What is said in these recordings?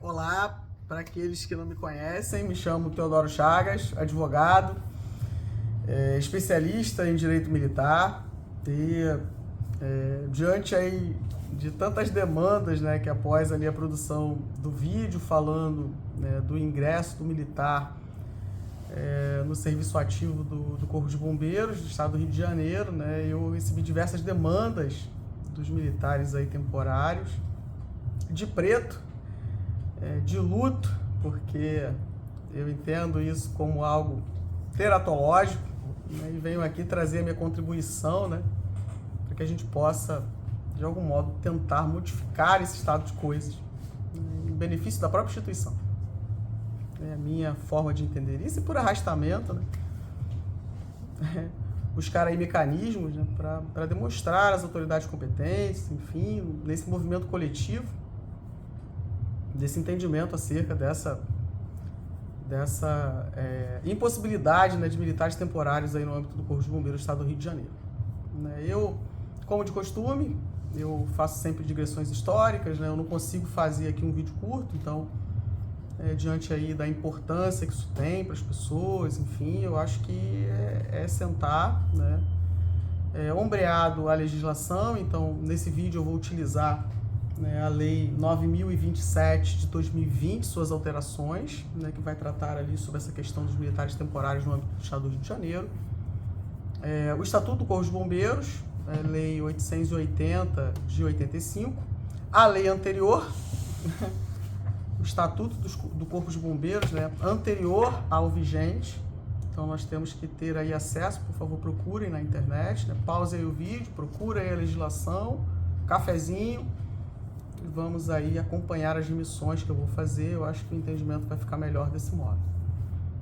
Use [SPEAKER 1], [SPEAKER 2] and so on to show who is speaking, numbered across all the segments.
[SPEAKER 1] Olá, para aqueles que não me conhecem, me chamo Teodoro Chagas, advogado, especialista em direito militar e diante aí de tantas demandas, né, que após ali a produção do vídeo falando, né, do ingresso do militar no serviço ativo do Corpo de Bombeiros do Estado do Rio de Janeiro, né, eu recebi diversas demandas dos militares aí temporários de preto, de luto, porque eu entendo isso como algo teratológico, né, e venho aqui trazer a minha contribuição, né, para que a gente possa, de algum modo, tentar modificar esse estado de coisas em benefício da própria instituição. É a minha forma de entender isso, e por arrastamento, né, buscar aí mecanismos, né, para demonstrar às autoridades competentes, enfim, nesse movimento coletivo, desse entendimento acerca dessa impossibilidade, né, de militares temporários aí no âmbito do Corpo de Bombeiros do Estado do Rio de Janeiro. Eu, como de costume, eu faço sempre digressões históricas, né, eu não consigo fazer aqui um vídeo curto, então, diante aí da importância que isso tem para as pessoas, enfim, eu acho que é sentar, né, ombreado a legislação. Então, nesse vídeo eu vou utilizar, né, a Lei 9.027 de 2020, suas alterações, né, que vai tratar ali sobre essa questão dos militares temporários no âmbito do Estado do Rio de Janeiro. O Estatuto do Corpo de Bombeiros, Lei 880 de 85, a lei anterior, o Estatuto do Corpo de Bombeiros, né, anterior ao vigente. Então nós temos que ter aí acesso, por favor, procurem na internet, né, pause aí o vídeo, procurem aí a legislação, cafezinho, e vamos aí acompanhar as remissões que eu vou fazer. Eu acho que o entendimento vai ficar melhor desse modo.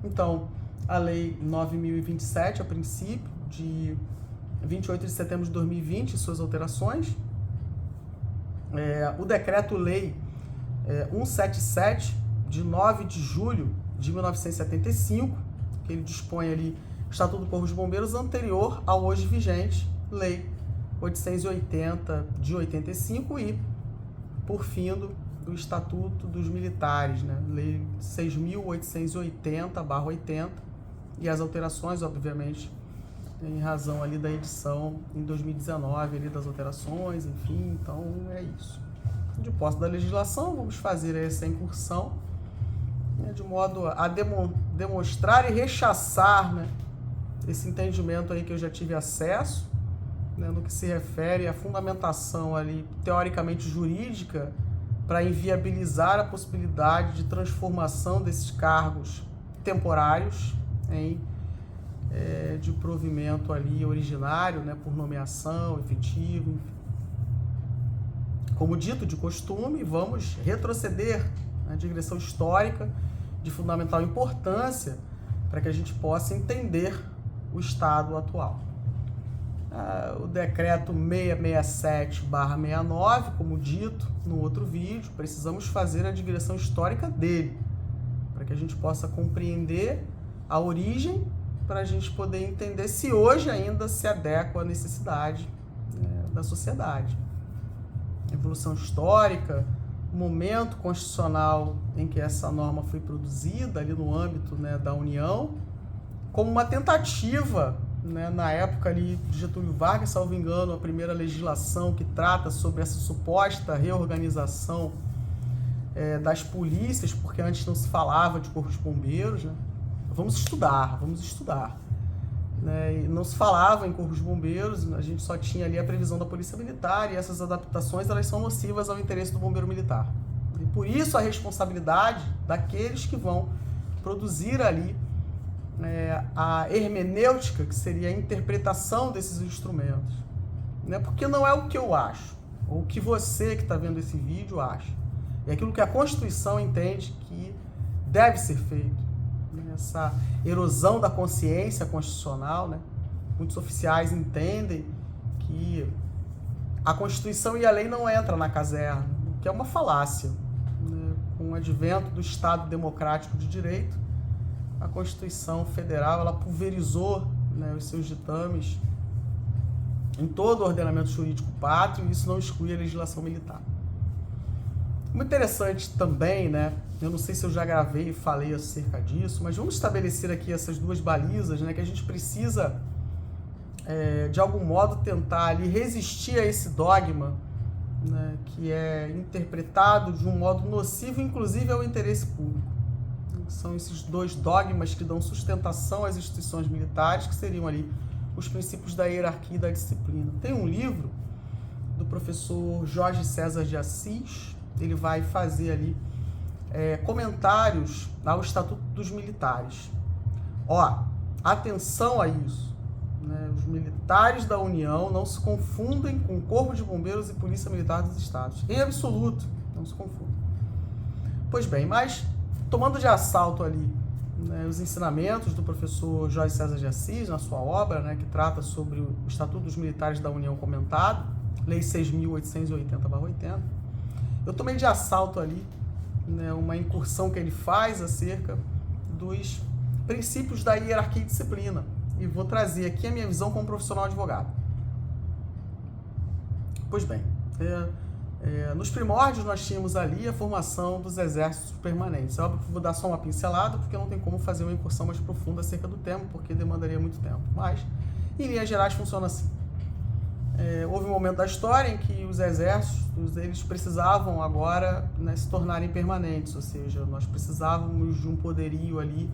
[SPEAKER 1] Então, a Lei 9.027, a princípio, de 28 de setembro de 2020, suas alterações. O Decreto-Lei 177, de 9 de julho de 1975, que ele dispõe ali o Estatuto do Corpo de Bombeiros anterior ao hoje vigente, Lei 880 de 85, e, por fim, do Estatuto dos Militares, né? Lei 6.880/80, e as alterações, obviamente, em razão ali da edição em 2019 ali das alterações, enfim, então é isso. De posse da legislação, vamos fazer essa incursão, né, de modo a demonstrar e rechaçar, né, esse entendimento aí que eu já tive acesso, né, no que se refere à fundamentação ali teoricamente jurídica para inviabilizar a possibilidade de transformação desses cargos temporários em de provimento ali originário, né, por nomeação, efetivo, enfim. Como dito de costume, vamos retroceder na digressão histórica de fundamental importância para que a gente possa entender o estado atual. O decreto 667/69, como dito no outro vídeo, precisamos fazer a digressão histórica dele, para que a gente possa compreender a origem, para a gente poder entender se hoje ainda se adequa à necessidade, né, da sociedade. Evolução histórica, o momento constitucional em que essa norma foi produzida ali no âmbito, né, da União, como uma tentativa, né, na época ali de Getúlio Vargas, salvo engano, a primeira legislação que trata sobre essa suposta reorganização das polícias, porque antes não se falava de corpo de bombeiros, né? Vamos estudar, né? E não se falava em corpo de bombeiros, a gente só tinha ali a previsão da polícia militar, e essas adaptações elas são nocivas ao interesse do bombeiro militar. E por isso a responsabilidade daqueles que vão produzir ali a hermenêutica, que seria a interpretação desses instrumentos, né? Porque não é o que eu acho, ou o que você que está vendo esse vídeo acha, é aquilo que a Constituição entende que deve ser feito. Essa erosão da consciência constitucional, né? Muitos oficiais entendem que a Constituição e a lei não entram na caserna, o que é uma falácia, né? Com o advento do Estado democrático de direito, a Constituição Federal ela pulverizou, né, os seus ditames em todo o ordenamento jurídico pátrio, e isso não exclui a legislação militar. Muito interessante também, né? Eu não sei se eu já gravei e falei acerca disso, mas vamos estabelecer aqui essas duas balizas, né? Que a gente precisa, de algum modo, tentar ali resistir a esse dogma, né? Que é interpretado de um modo nocivo, inclusive ao interesse público. São esses dois dogmas que dão sustentação às instituições militares, que seriam ali os princípios da hierarquia e da disciplina. Tem um livro do professor Jorge César de Assis, ele vai fazer ali comentários ao Estatuto dos Militares. Ó, atenção a isso, né? Os militares da União não se confundem com o Corpo de Bombeiros e Polícia Militar dos Estados. Em absoluto, não se confundem. Pois bem, mas tomando de assalto ali, né, os ensinamentos do professor Jorge César de Assis, na sua obra, né, que trata sobre o Estatuto dos Militares da União comentado, Lei 6.880/80, eu tomei de assalto ali, né, uma incursão que ele faz acerca dos princípios da hierarquia e disciplina. E vou trazer aqui a minha visão como profissional advogado. Pois bem, nos primórdios nós tínhamos ali a formação dos exércitos permanentes. É óbvio que vou dar só uma pincelada, porque não tem como fazer uma incursão mais profunda acerca do tema, porque demandaria muito tempo. Mas, em linhas gerais, funciona assim. Houve um momento da história em que os exércitos eles precisavam agora, né, se tornarem permanentes, ou seja, nós precisávamos de um poderio ali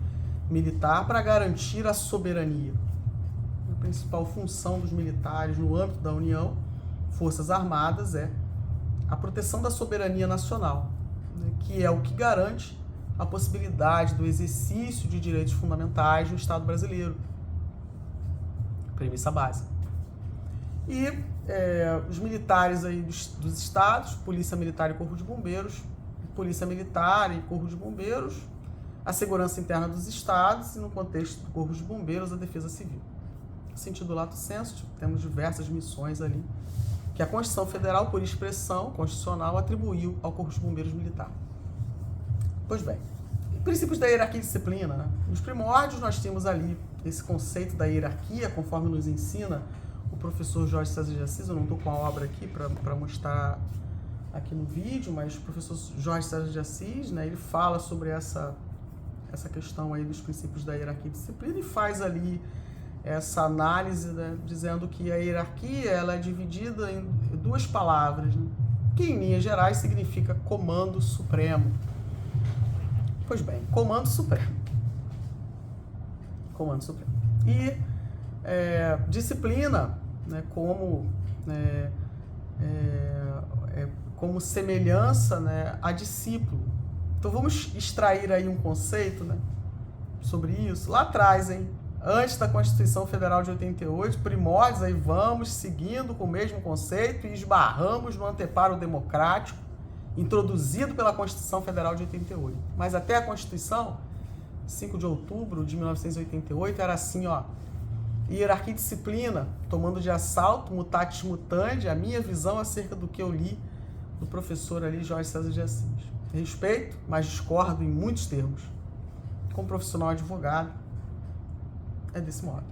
[SPEAKER 1] militar para garantir a soberania. A principal função dos militares no âmbito da União, Forças Armadas, é a proteção da soberania nacional, né, que é o que garante a possibilidade do exercício de direitos fundamentais no Estado brasileiro. Premissa básica. E os militares aí dos estados, Polícia Militar e Corpo de Bombeiros, Polícia Militar e Corpo de Bombeiros, a segurança interna dos estados e, no contexto do Corpo de Bombeiros, a defesa civil. No sentido lato sensu, temos diversas missões ali que a Constituição Federal, por expressão constitucional, atribuiu ao Corpo de Bombeiros Militar. Pois bem, princípios da hierarquia e disciplina, né? Nos primórdios nós temos ali esse conceito da hierarquia, conforme nos ensina o professor Jorge César de Assis. Eu não estou com a obra aqui para mostrar aqui no vídeo, mas o professor Jorge César de Assis, né, ele fala sobre essa questão aí dos princípios da hierarquia e disciplina e faz ali essa análise, né, dizendo que a hierarquia ela é dividida em duas palavras, né, que em linhas gerais significa comando supremo. Pois bem, comando supremo. Comando supremo. E disciplina, né, como semelhança, né, a discípulo. Então vamos extrair aí um conceito, né, sobre isso. Lá atrás, antes da Constituição Federal de 88, primórdios, aí vamos seguindo com o mesmo conceito e esbarramos no anteparo democrático introduzido pela Constituição Federal de 88. Mas até a Constituição, 5 de outubro de 1988, era assim, ó: hierarquia e disciplina, tomando de assalto, mutatis mutandi, a minha visão acerca do que eu li do professor ali, Jorge César de Assis. Respeito, mas discordo em muitos termos. Como profissional advogado, é desse modo.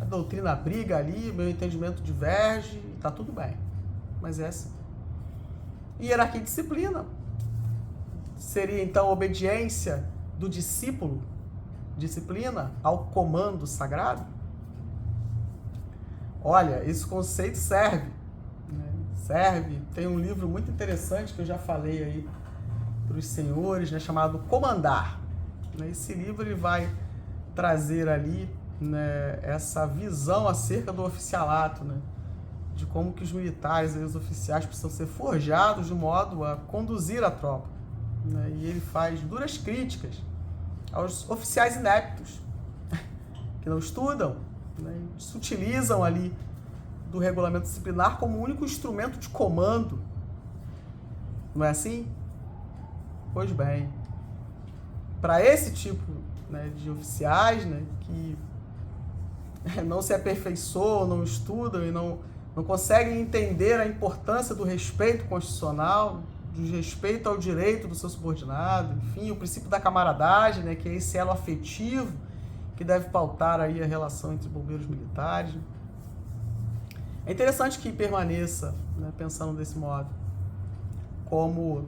[SPEAKER 1] A doutrina briga ali, meu entendimento diverge, tá tudo bem. Mas é assim. Hierarquia e disciplina seria, então, obediência do discípulo, disciplina, ao comando sagrado? Olha, esse conceito serve, né? Serve. Tem um livro muito interessante que eu já falei aí para os senhores, né, chamado Comandar. Esse livro ele vai trazer ali, né, essa visão acerca do oficialato, né, de como que os militares e os oficiais precisam ser forjados de modo a conduzir a tropa, né, e ele faz duras críticas aos oficiais ineptos que não estudam, né, se utilizam ali do regulamento disciplinar como único instrumento de comando. Não é assim? Pois bem, para esse tipo, né, de oficiais, né, que não se aperfeiçoam, não estudam e não conseguem entender a importância do respeito constitucional, do respeito ao direito do seu subordinado, enfim, o princípio da camaradagem, né, que é esse elo afetivo que deve pautar aí a relação entre bombeiros militares. É interessante que permaneça, né, pensando desse modo, como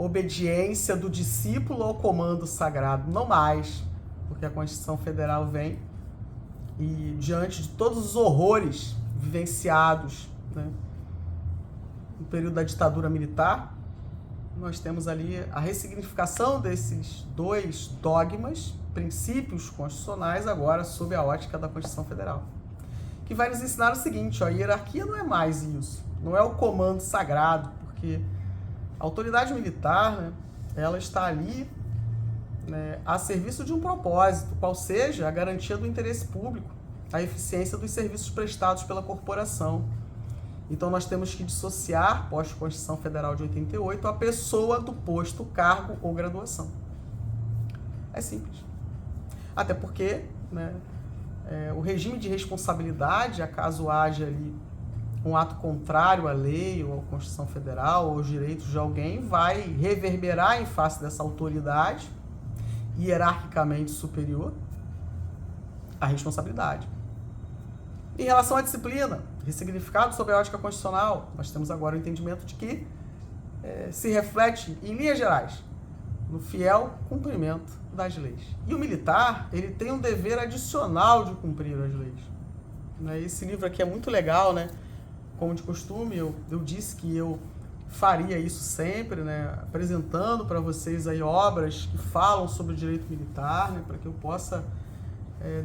[SPEAKER 1] obediência do discípulo ao comando sagrado, não mais, porque a Constituição Federal vem e, diante de todos os horrores vivenciados, né, no período da ditadura militar, nós temos ali a ressignificação desses dois dogmas, princípios constitucionais, agora sob a ótica da Constituição Federal, que vai nos ensinar o seguinte: a hierarquia não é mais isso, não é o comando sagrado, porque a autoridade militar, né, ela está ali, né, a serviço de um propósito, qual seja a garantia do interesse público, a eficiência dos serviços prestados pela corporação. Então nós temos que dissociar, pós-Constituição Federal de 88, a pessoa do posto, cargo ou graduação. É simples. Até porque, né, o regime de responsabilidade, acaso haja ali um ato contrário à lei ou à Constituição Federal ou aos direitos de alguém, vai reverberar em face dessa autoridade hierarquicamente superior a responsabilidade. Em relação à disciplina, ressignificado sob a ótica constitucional, nós temos agora o entendimento de que se reflete, em linhas gerais, no fiel cumprimento das leis. E o militar, ele tem um dever adicional de cumprir as leis. Esse livro aqui é muito legal, né? Como de costume, eu disse que eu faria isso sempre, né? Apresentando para vocês aí obras que falam sobre o direito militar, né? Para que eu possa,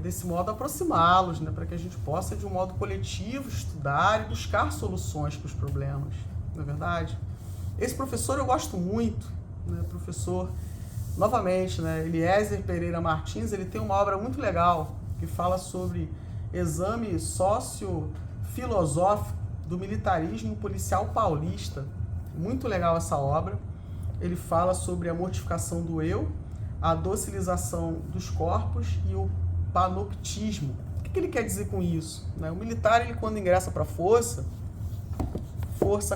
[SPEAKER 1] desse modo, aproximá-los, né? Para que a gente possa, de um modo coletivo, estudar e buscar soluções para os problemas, não é verdade? Esse professor eu gosto muito, né? Professor, novamente, né? Eliezer Pereira Martins, ele tem uma obra muito legal que fala sobre exame socio-filosófico do militarismo policial paulista. Muito legal essa obra. Ele fala sobre a mortificação do eu, a docilização dos corpos e o panoptismo. O que ele quer dizer com isso? O militar, ele, quando ingressa para a força,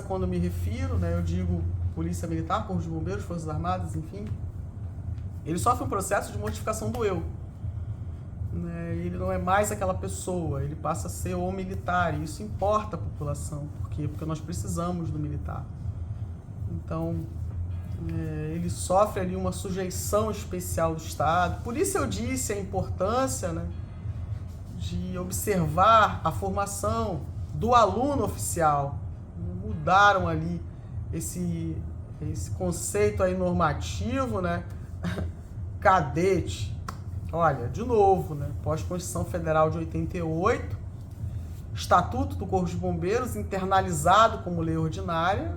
[SPEAKER 1] quando me refiro, né, eu digo polícia militar, corpo de bombeiros, forças armadas, enfim, ele sofre um processo de mortificação do eu. Ele não é mais aquela pessoa, ele passa a ser o militar, e isso importa a população. Por quê? Porque nós precisamos do militar. Então, ele sofre ali uma sujeição especial do Estado. Por isso eu disse a importância, né, de observar a formação do aluno oficial. Mudaram ali esse conceito aí normativo, né? Cadete. Olha, de novo, né? Pós-Constituição Federal de 88, Estatuto do Corpo de Bombeiros internalizado como lei ordinária,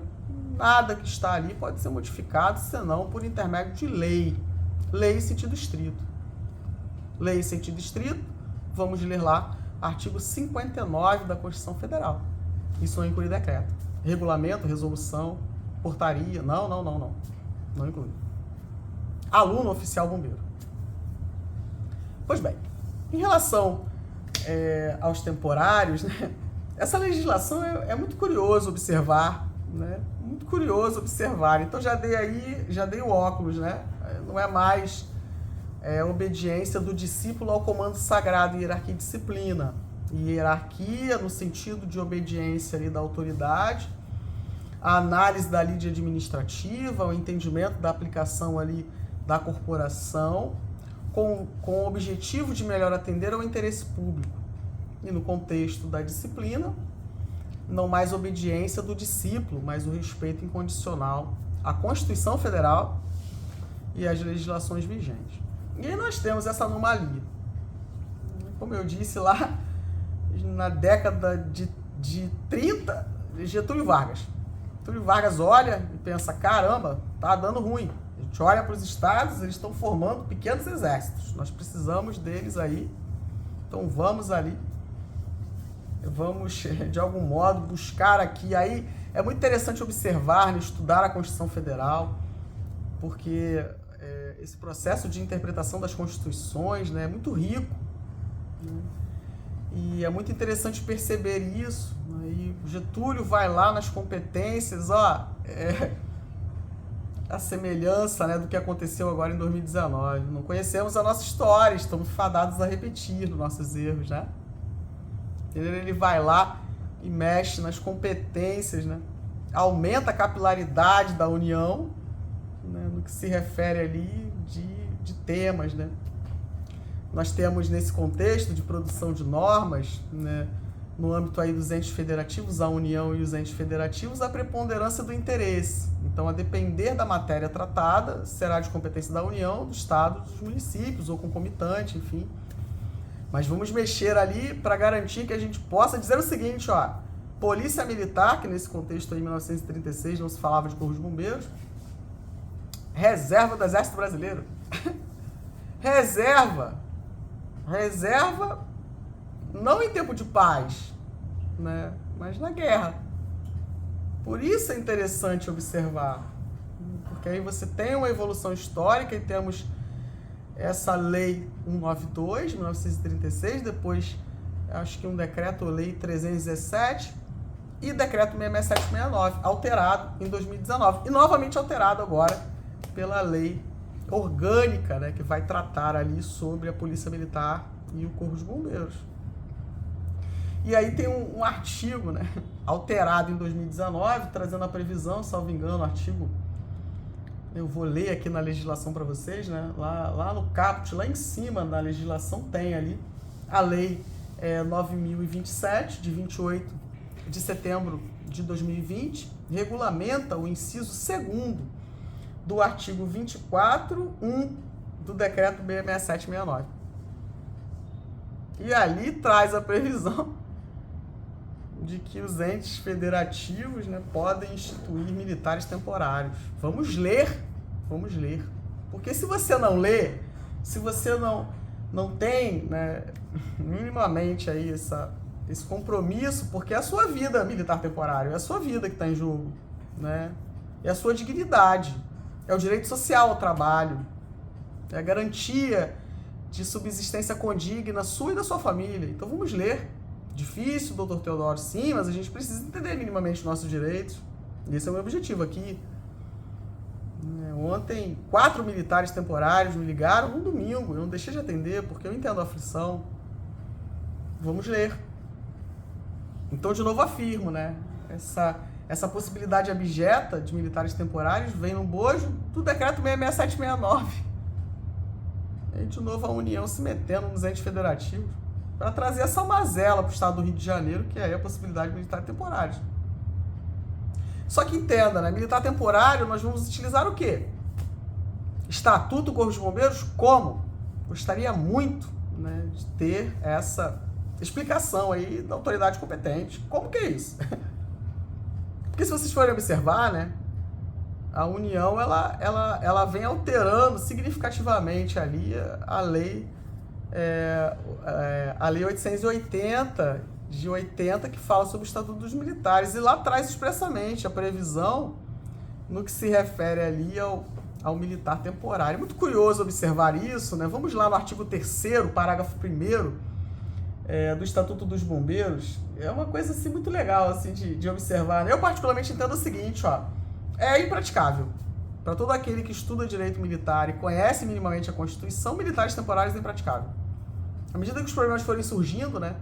[SPEAKER 1] nada que está ali pode ser modificado senão por intermédio de lei. Lei em sentido estrito. Lei em sentido estrito, vamos ler lá, artigo 59 da Constituição Federal. Isso não inclui decreto. Regulamento, resolução, portaria, não. Não inclui. Aluno oficial bombeiro. Pois bem, em relação aos temporários, né, essa legislação é muito curioso observar, né? Muito curioso observar. Então já dei o óculos, né? Não é mais obediência do discípulo ao comando sagrado, hierarquia e disciplina. Hierarquia no sentido de obediência ali da autoridade, a análise da lide administrativa, o entendimento da aplicação ali da corporação, com o objetivo de melhor atender ao interesse público. E no contexto da disciplina, não mais obediência do discípulo, mas o respeito incondicional à Constituição Federal e às legislações vigentes. E aí nós temos essa anomalia. Como eu disse lá, na década de 30, Getúlio Vargas. Getúlio Vargas olha e pensa, caramba, tá dando ruim. A gente olha para os estados, eles estão formando pequenos exércitos. Nós precisamos deles aí. Então vamos ali. Vamos, de algum modo, buscar aqui. Aí é muito interessante observar, estudar a Constituição Federal, porque esse processo de interpretação das constituições, né, é muito rico, né? E é muito interessante perceber isso. Né? E Getúlio vai lá nas competências, a semelhança, né, do que aconteceu agora em 2019. Não conhecemos a nossa história, estamos fadados a repetir os nossos erros, né? Ele vai lá e mexe nas competências, né? Aumenta a capilaridade da União, né, no que se refere ali de temas, né? Nós temos nesse contexto de produção de normas, né, no âmbito aí dos entes federativos, a União e os entes federativos, a preponderância do interesse. Então, a depender da matéria tratada, será de competência da União, do Estado, dos municípios, ou concomitante, enfim. Mas vamos mexer ali para garantir que a gente possa dizer o seguinte, ó, Polícia Militar, que nesse contexto aí, em 1936 não se falava de Corpo de Bombeiros, reserva do Exército Brasileiro. Reserva não em tempo de paz, né, mas na guerra. Por isso é interessante observar, porque aí você tem uma evolução histórica e temos essa lei 192, 1936, depois acho que um decreto, lei 317 e decreto 66769, alterado em 2019 e novamente alterado agora pela lei orgânica, né, que vai tratar ali sobre a Polícia Militar e o Corpo de Bombeiros. E aí tem um artigo, né, alterado em 2019, trazendo a previsão, salvo engano, artigo, eu vou ler aqui na legislação para vocês, né, lá no caput, lá em cima na legislação tem ali a lei 9.027, de 28 de setembro de 2020, regulamenta o inciso 2º do artigo 24.1 do decreto 66769. E ali traz a previsão de que os entes federativos, né, podem instituir militares temporários. Vamos ler. Porque se você não lê, se você não tem, né, minimamente aí esse compromisso, porque é a sua vida militar temporário, é a sua vida que está em jogo, né? É a sua dignidade, é o direito social ao trabalho, é a garantia de subsistência condigna sua e da sua família. Então vamos ler. Difícil, doutor Teodoro, sim, mas a gente precisa entender minimamente os nossos direitos. Esse é o meu objetivo aqui. Ontem, 4 militares temporários me ligaram no domingo. Eu não deixei de atender porque eu entendo a aflição. Vamos ler. Então, de novo, afirmo, né? Essa possibilidade abjeta de militares temporários vem no bojo do decreto 66769. E, de novo, a União se metendo nos entes federativos para trazer essa mazela para o estado do Rio de Janeiro, que é a possibilidade de militares temporários. Só que entenda, né? Militar temporário, nós vamos utilizar o quê? Estatuto do Corpo de Bombeiros? Como? Gostaria muito, né, de ter essa explicação aí da autoridade competente. Como que é isso? Porque se vocês forem observar, né, a União ela vem alterando significativamente ali a lei 880 de 80, que fala sobre o Estatuto dos Militares, e lá traz expressamente a previsão no que se refere ali ao militar temporário. É muito curioso observar isso, né? Vamos lá no artigo 3º, parágrafo 1º do Estatuto dos Bombeiros. É uma coisa assim, muito legal assim, de observar. Eu particularmente entendo o seguinte, ó, é impraticável. Para todo aquele que estuda direito militar e conhece minimamente a Constituição, militares temporários é impraticável. À medida que os problemas forem surgindo, né,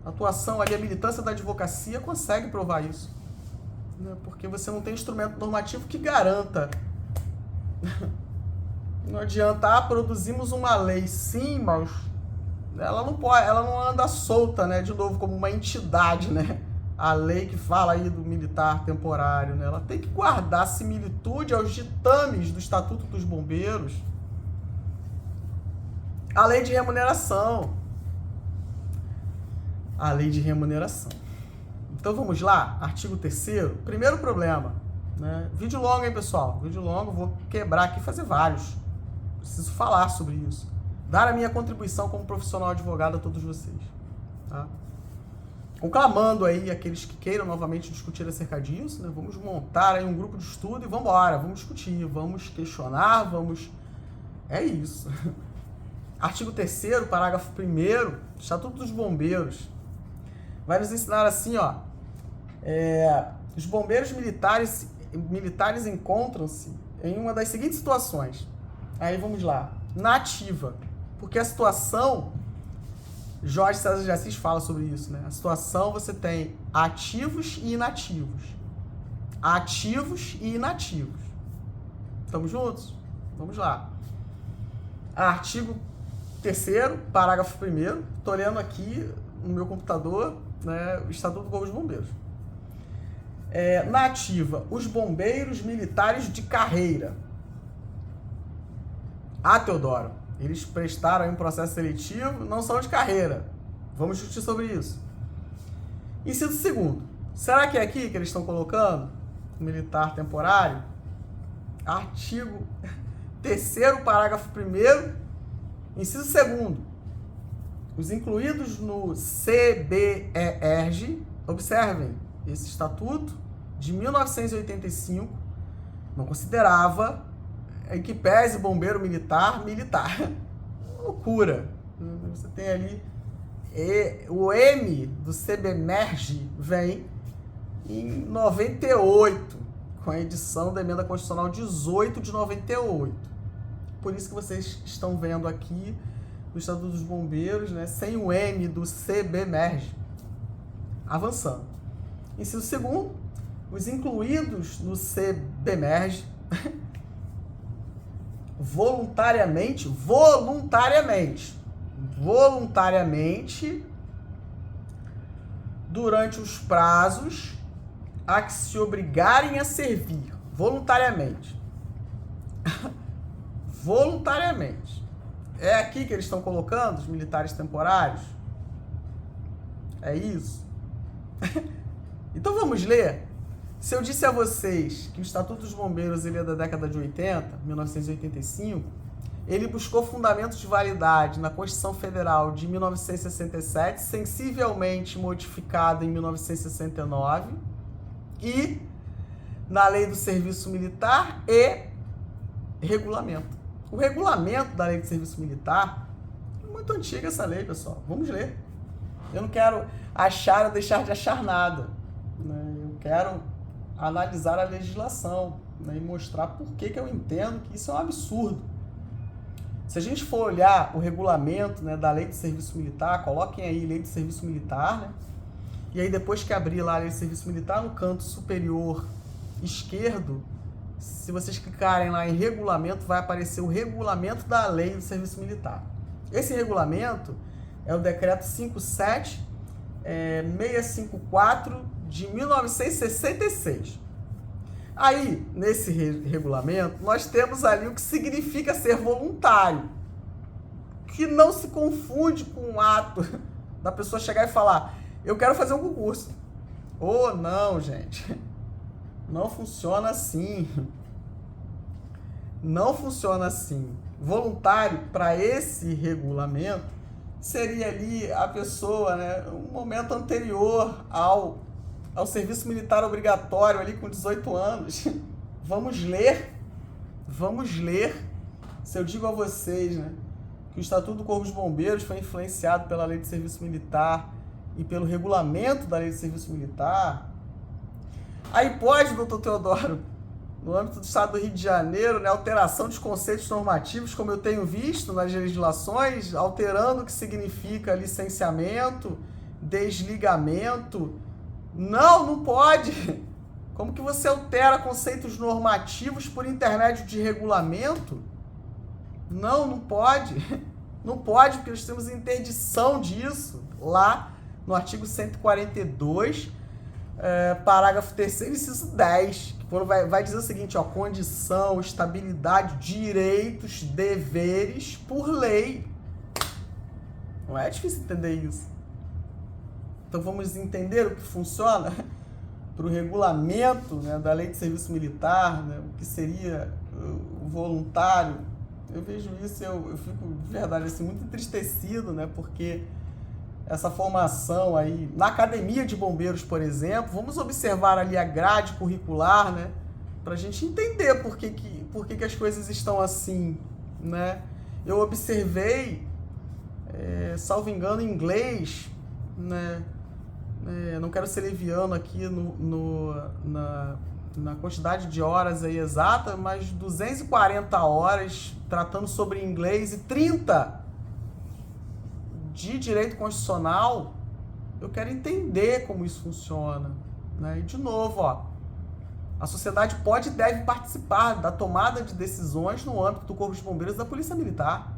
[SPEAKER 1] a atuação ali, a militância da advocacia consegue provar isso, né, porque você não tem instrumento normativo que garanta. Não adianta, produzimos uma lei, sim, mas ela não pode, ela não anda solta, né, de novo, como uma entidade, né, a lei que fala aí do militar temporário, né, ela tem que guardar similitude aos ditames do Estatuto dos Bombeiros, a lei de remuneração. A lei de remuneração. Então vamos lá, artigo 3º. Primeiro problema, né? Vídeo longo, hein, pessoal? Vídeo longo, vou quebrar aqui e fazer vários. Preciso falar sobre isso. Dar a minha contribuição como profissional advogado a todos vocês. Tá? Conclamando aí aqueles que queiram novamente discutir acerca disso, né? Vamos montar aí um grupo de estudo e vamos embora, vamos discutir, vamos questionar, vamos... É isso. Artigo 3º, parágrafo 1º, Estatuto dos Bombeiros. Vai nos ensinar assim, ó, os bombeiros militares encontram-se em uma das seguintes situações. Aí vamos lá, na ativa, porque a situação, Jorge César de Assis fala sobre isso, né? A situação você tem ativos e inativos. Ativos e inativos. Estamos juntos? Vamos lá. Artigo 3º, parágrafo 1º. Estou lendo aqui no meu computador, né, o Estatuto do Corpo de Bombeiros. Na ativa, os bombeiros militares de carreira. Teodoro, eles prestaram aí um processo seletivo, não são de carreira. Vamos discutir sobre isso. Inciso 2º. Será que é aqui que eles estão colocando militar temporário? Artigo 3º, parágrafo 1º, inciso 2º. Os incluídos no CBERG, observem, esse estatuto de 1985 não considerava em que pese bombeiro militar. Loucura. Você tem ali o M do CBMERG vem em 98, com a edição da Emenda Constitucional 18 de 98. Por isso que vocês estão vendo aqui no Estatuto dos Bombeiros, né, sem o M do CBMERG. Avançando. Inciso 2º, os incluídos no CBMERG voluntariamente, durante os prazos a que se obrigarem a servir, voluntariamente. Voluntariamente. É aqui que eles estão colocando os militares temporários? É isso? Então vamos ler. Se eu disse a vocês que o Estatuto dos Bombeiros ele é da década de 80, 1985, ele buscou fundamentos de validade na Constituição Federal de 1967, sensivelmente modificada em 1969, e na Lei do Serviço Militar e regulamento. O regulamento da Lei do Serviço Militar é muito antiga essa lei, pessoal. Vamos ler. Eu não quero achar ou deixar de achar nada, né? Eu quero analisar a legislação, né, e mostrar por que eu entendo que isso é um absurdo. Se a gente for olhar o regulamento, né, da Lei de Serviço Militar, coloquem aí Lei de Serviço Militar, né, e aí depois que abrir lá a Lei de Serviço Militar, no canto superior esquerdo, se vocês clicarem lá em regulamento, vai aparecer o regulamento da Lei do Serviço Militar. Esse regulamento é o decreto 57.654 de 1966. Aí, nesse regulamento, nós temos ali o que significa ser voluntário, que não se confunde com o ato da pessoa chegar e falar: eu quero fazer um concurso. Oh, não, gente. Não funciona assim. Não funciona assim. Voluntário, para esse regulamento, seria ali a pessoa, né, um momento anterior ao serviço militar obrigatório, ali com 18 anos. Vamos ler. Se eu digo a vocês, né, que o Estatuto do Corpo de Bombeiros foi influenciado pela Lei de Serviço Militar e pelo regulamento da Lei de Serviço Militar, aí pode, doutor Teodoro, no âmbito do Estado do Rio de Janeiro, né, alteração dos conceitos normativos, como eu tenho visto nas legislações, alterando o que significa licenciamento, desligamento. Não pode. Como que você altera conceitos normativos por intermédio de regulamento? Não pode. Não pode, porque nós temos interdição disso lá no artigo 142, parágrafo 3º, inciso 10, que vai dizer o seguinte, ó: condição, estabilidade, direitos, deveres por lei. Não é difícil entender isso. Então vamos entender o que funciona para o regulamento, né, da Lei de Serviço Militar, né, o que seria o voluntário. Eu vejo isso e eu fico, de verdade, assim, muito entristecido, né, porque essa formação aí, na Academia de Bombeiros, por exemplo, vamos observar ali a grade curricular, né, para a gente entender por que as coisas estão assim, né. Eu observei, salvo engano, em inglês, né, não quero ser leviano aqui na quantidade de horas aí exata, mas 240 horas tratando sobre inglês e 30 de direito constitucional. Eu quero entender como isso funciona, né? E de novo, ó, A sociedade pode e deve participar da tomada de decisões no âmbito do Corpo de Bombeiros e da Polícia Militar.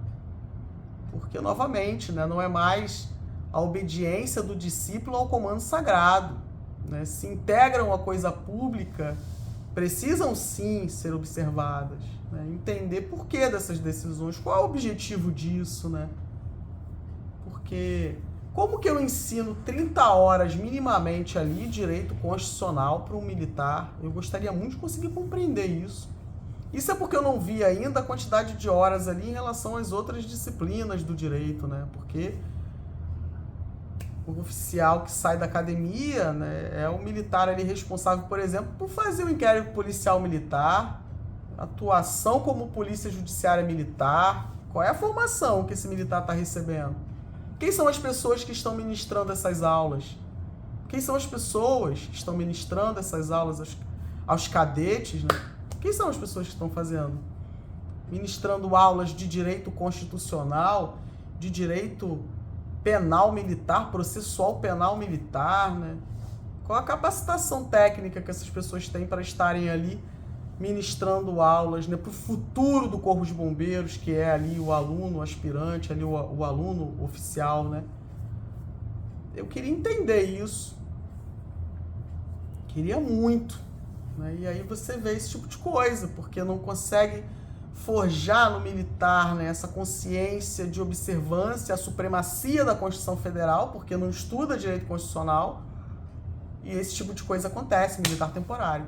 [SPEAKER 1] Porque, novamente, né, não é mais a obediência do discípulo ao comando sagrado. Né? Se integram a coisa pública, precisam sim ser observadas. Né? Entender por que dessas decisões, qual é o objetivo disso. Né? Porque como que eu ensino 30 horas minimamente ali, direito constitucional para um militar? Eu gostaria muito de conseguir compreender isso. Isso é porque eu não vi ainda a quantidade de horas ali em relação às outras disciplinas do direito, né? Porque o oficial que sai da academia, né, é o militar ali responsável, por exemplo, por fazer o inquérito policial militar, atuação como polícia judiciária militar. Qual é a formação que esse militar está recebendo? Quem são as pessoas que estão ministrando essas aulas? Quem são as pessoas que estão ministrando essas aulas aos cadetes, né? Quem são as pessoas que estão fazendo? Ministrando aulas de direito constitucional, de direito penal militar, processual penal militar, né? Qual a capacitação técnica que essas pessoas têm para estarem ali ministrando aulas, né, para o futuro do Corpo de Bombeiros, que é ali o aluno, o aspirante, ali o aluno oficial, né? Eu queria entender isso. Queria muito. Né? E aí você vê esse tipo de coisa, porque não consegue forjar no militar, né, essa consciência de observância, a supremacia da Constituição Federal, porque não estuda direito constitucional, e esse tipo de coisa acontece, militar temporário.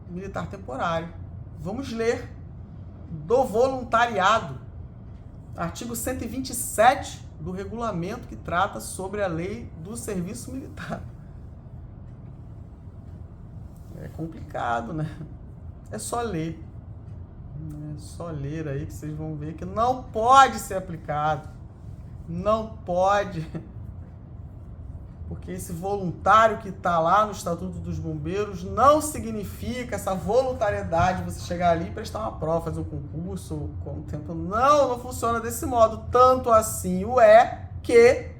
[SPEAKER 1] Militar temporário. Vamos ler do voluntariado, artigo 127 do regulamento que trata sobre a lei do serviço militar. É complicado, né? É só ler. É só ler aí que vocês vão ver que não pode ser aplicado. Não pode. Porque esse voluntário que está lá no Estatuto dos Bombeiros não significa essa voluntariedade, você chegar ali e prestar uma prova, fazer um concurso com o tempo. Não funciona desse modo. Tanto assim o é que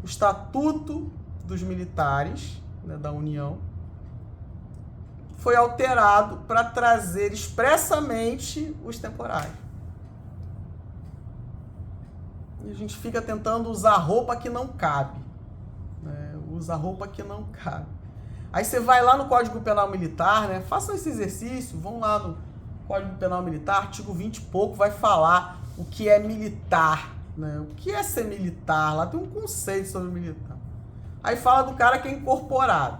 [SPEAKER 1] o Estatuto dos Militares, né, da União, foi alterado para trazer expressamente os temporários. E a gente fica tentando usar roupa que não cabe. Né? Usa roupa que não cabe. Aí você vai lá no Código Penal Militar, né? Façam esse exercício, vão lá no Código Penal Militar, artigo 20 e pouco, vai falar o que é militar. Né? O que é ser militar? Lá tem um conceito sobre militar. Aí fala do cara que é incorporado.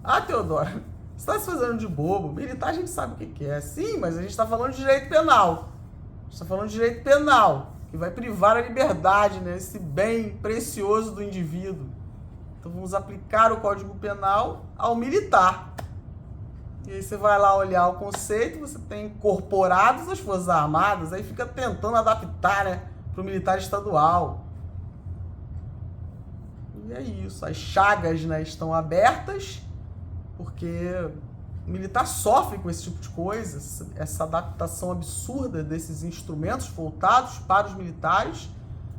[SPEAKER 1] Ah, Teodoro, você está se fazendo de bobo. Militar a gente sabe o que é. Sim, mas a gente está falando de direito penal. A gente está falando de direito penal, que vai privar a liberdade, né? Esse bem precioso do indivíduo. Então vamos aplicar o Código Penal ao militar. E aí você vai lá olhar o conceito, você tem incorporados as Forças Armadas, aí fica tentando adaptar, né, para o militar estadual. E é isso. As chagas, né, estão abertas, porque o militar sofre com esse tipo de coisa, essa adaptação absurda desses instrumentos voltados para os militares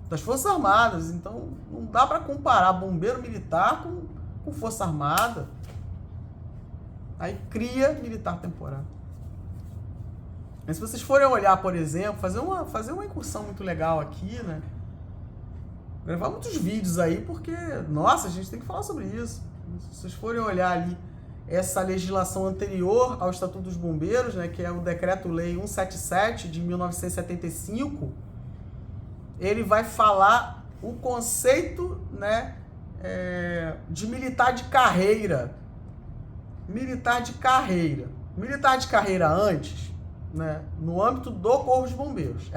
[SPEAKER 1] das Forças Armadas. Então, não dá para comparar bombeiro militar com Força Armada. Aí cria militar temporário. Mas se vocês forem olhar, por exemplo, fazer uma incursão muito legal aqui, né? Gravar muitos vídeos aí, porque, nossa, a gente tem que falar sobre isso. Se vocês forem olhar ali essa legislação anterior ao Estatuto dos Bombeiros, né, que é o Decreto-Lei 177 de 1975, ele vai falar o conceito, né, de militar de carreira. Militar de carreira. Militar de carreira antes, né, no âmbito do Corpo de Bombeiros,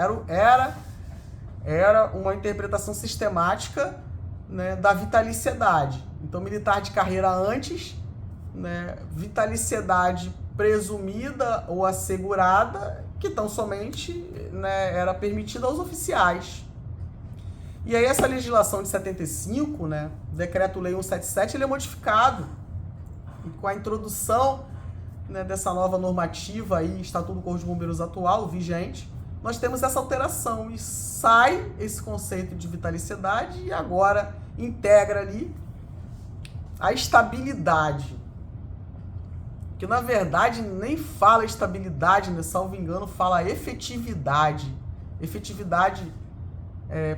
[SPEAKER 1] era uma interpretação sistemática, né, da vitaliciedade. Então, militar de carreira antes, né, vitaliciedade presumida ou assegurada, que tão somente, né, era permitida aos oficiais. E aí essa legislação de 75, né, Decreto-Lei 177, ele é modificado. E com a introdução, né, dessa nova normativa aí, Estatuto do Corpo de Bombeiros atual, vigente, nós temos essa alteração e sai esse conceito de vitaliciedade e agora integra ali a estabilidade. que na verdade nem fala estabilidade, né? Salvo engano, fala efetividade. Efetividade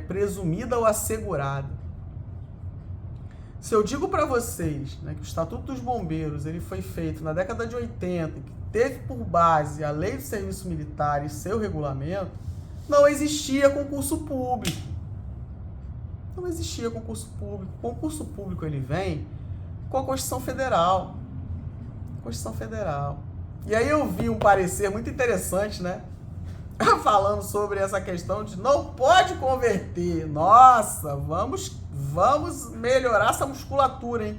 [SPEAKER 1] presumida ou assegurada. Se eu digo para vocês, né, que o Estatuto dos Bombeiros ele foi feito na década de 80, que teve por base a Lei do Serviço Militar e seu regulamento, não existia concurso público. Não existia concurso público. O concurso público ele vem com a Constituição Federal. Constituição Federal. E aí eu vi um parecer muito interessante, né? Falando sobre essa questão de não pode converter. Nossa, vamos melhorar essa musculatura, hein?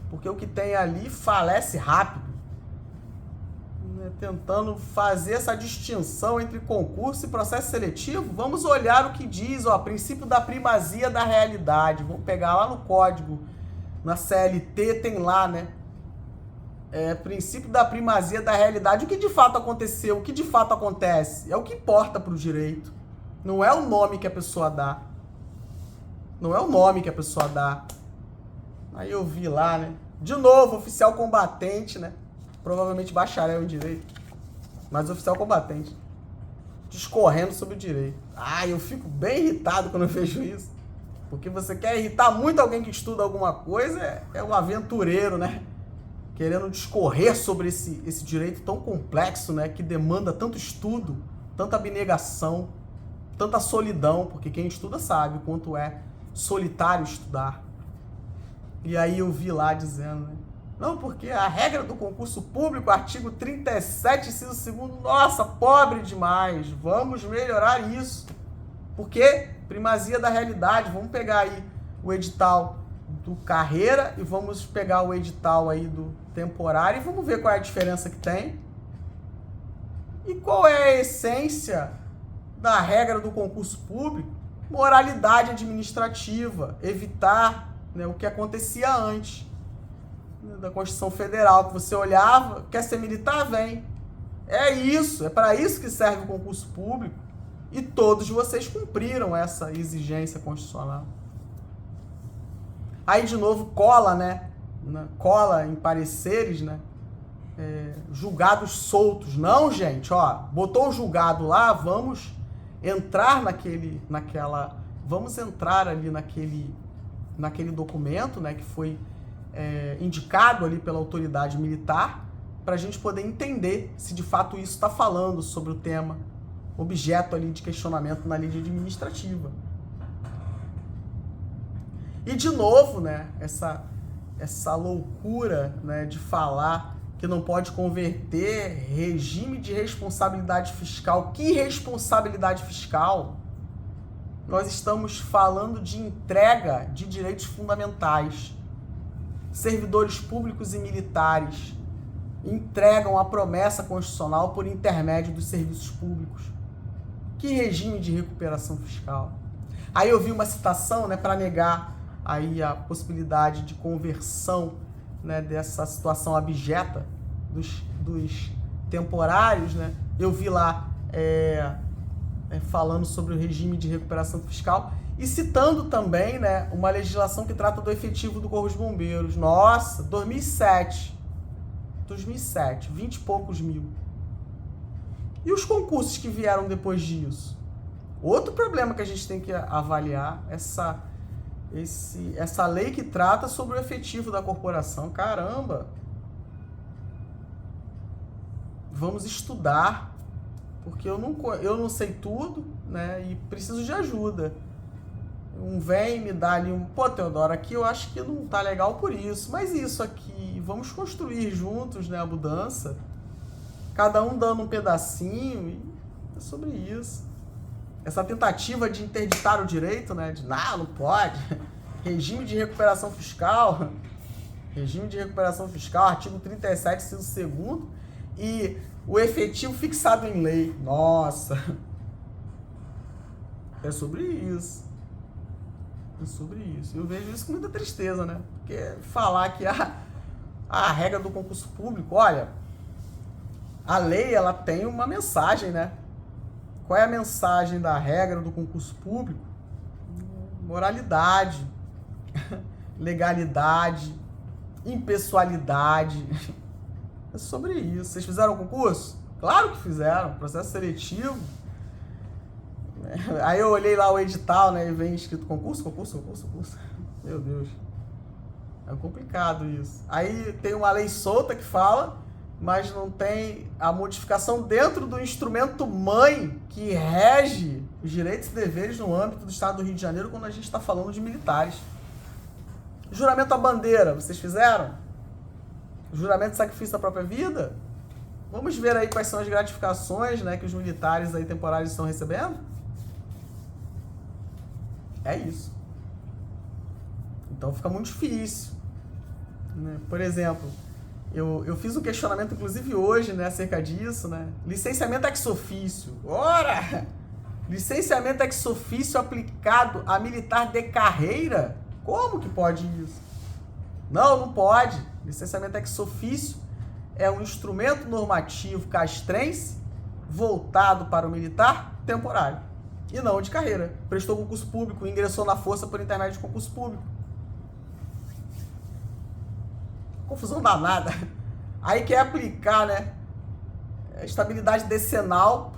[SPEAKER 1] Porque o que tem ali falece rápido. Tentando fazer essa distinção entre concurso e processo seletivo, vamos olhar o que diz, ó, princípio da primazia da realidade. Vamos pegar lá no código, na CLT tem lá, né? Princípio da primazia da realidade. O que de fato aconteceu, o que de fato acontece, é o que importa para o direito. Não é o nome que a pessoa dá. Não é o nome que a pessoa dá. Aí eu vi lá, né? De novo, oficial combatente, né? Provavelmente bacharel em direito. Mas oficial combatente. Discorrendo sobre o direito. Eu fico bem irritado quando eu vejo isso. Porque você quer irritar muito alguém que estuda alguma coisa, é um aventureiro, né? Querendo discorrer sobre esse direito tão complexo, né? Que demanda tanto estudo, tanta abnegação, tanta solidão, porque quem estuda sabe o quanto é solitário estudar. E aí eu vi lá dizendo, né? Não, porque a regra do concurso público, artigo 37, inciso 2º, nossa, pobre demais, vamos melhorar isso. Porque primazia da realidade, vamos pegar aí o edital do carreira e vamos pegar o edital aí do temporário e vamos ver qual é a diferença que tem. E qual é a essência da regra do concurso público? Moralidade administrativa, evitar, né, o que acontecia antes, né, da Constituição Federal, que você olhava, quer ser militar? Vem. É isso, é para isso que serve o concurso público e todos vocês cumpriram essa exigência constitucional. Aí, de novo, cola, né? Cola em pareceres, né? Julgados soltos. Não, gente, ó, botou o julgado lá, vamos entrar vamos entrar ali naquele documento, né, que foi indicado ali pela autoridade militar, para a gente poder entender se de fato isso está falando sobre o tema, objeto ali de questionamento na lei administrativa. E de novo, né, essa loucura, né, de falar que não pode converter regime de responsabilidade fiscal. Que responsabilidade fiscal? Nós estamos falando de entrega de direitos fundamentais. Servidores públicos e militares entregam a promessa constitucional por intermédio dos serviços públicos. Que regime de recuperação fiscal? Aí eu vi uma citação, né, para negar aí a possibilidade de conversão, né, dessa situação abjeta dos temporários, né? Eu vi lá falando sobre o regime de recuperação fiscal e citando também, né, uma legislação que trata do efetivo do Corpo de Bombeiros. Nossa, 2007, 20 e poucos mil. E os concursos que vieram depois disso? Outro problema que a gente tem que avaliar, essa lei que trata sobre o efetivo da corporação. Caramba! Vamos estudar, porque eu não sei tudo, né? E preciso de ajuda. Vem me dar ali pô, Teodoro, aqui eu acho que não tá legal por isso, mas isso aqui, vamos construir juntos, né, a mudança, cada um dando um pedacinho, e é sobre isso. Essa tentativa de interditar o direito, né, de não pode, regime de recuperação fiscal, artigo 37, inciso 2º, e o efetivo fixado em lei. Nossa! É sobre isso. Eu vejo isso com muita tristeza, né? Porque falar que a regra do concurso público, olha, a lei, ela tem uma mensagem, né? Qual é a mensagem da regra do concurso público? Moralidade, legalidade, impessoalidade. É sobre isso. Vocês fizeram o concurso? Claro que fizeram, processo seletivo. Aí eu olhei lá o edital, né, e vem escrito concurso. Meu Deus. É complicado isso. Aí tem uma lei solta que fala, mas não tem a modificação dentro do instrumento mãe que rege os direitos e deveres no âmbito do Estado do Rio de Janeiro quando a gente está falando de militares. Juramento à bandeira, vocês fizeram? Juramento de sacrifício da própria vida? Vamos ver aí quais são as gratificações, né, que os militares aí temporários estão recebendo? É isso. Então fica muito difícil, né? Por exemplo, eu fiz um questionamento, inclusive hoje, né, acerca disso, né? Licenciamento ex officio. Ora! Licenciamento ex officio aplicado a militar de carreira? Como que pode isso? Não pode. Licenciamento ex officio é um instrumento normativo castrense voltado para o militar temporário e não de carreira. Prestou concurso público, ingressou na força por intermédio de concurso público. Confusão danada. Aí quer aplicar, né, estabilidade decenal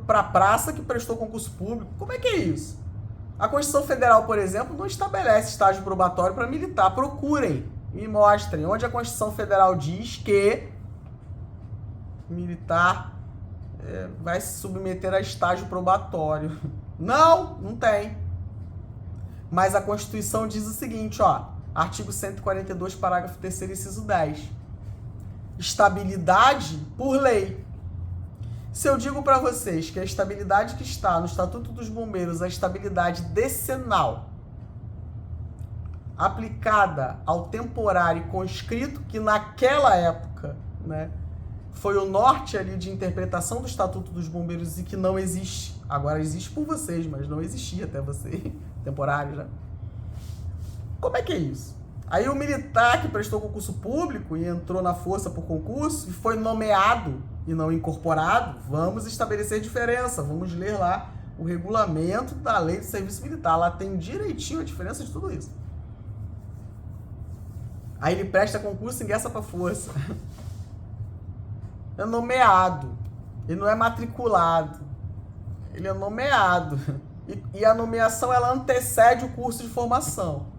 [SPEAKER 1] para a praça que prestou concurso público. Como é que é isso? A Constituição Federal, por exemplo, não estabelece estágio probatório para militar. Procurem, me mostrem onde a Constituição Federal diz que militar vai se submeter a estágio probatório. Não tem. Mas a Constituição diz o seguinte, ó, artigo 142, parágrafo 3º, inciso 10. Estabilidade por lei. Se eu digo para vocês que a estabilidade que está no Estatuto dos Bombeiros, a estabilidade decenal, aplicada ao temporário conscrito, que naquela época, né, foi o norte ali de interpretação do Estatuto dos Bombeiros e que não existe. Agora existe por vocês, mas não existia até você, temporário, né? Como é que é isso? Aí o militar que prestou concurso público e entrou na força por concurso e foi nomeado e não incorporado, vamos estabelecer diferença. Vamos ler lá o regulamento da lei de serviço militar. Lá tem direitinho a diferença de tudo isso. Aí ele presta concurso e ingressa para a força. É nomeado. Ele não é matriculado. Ele é nomeado. E a nomeação, ela antecede o curso de formação.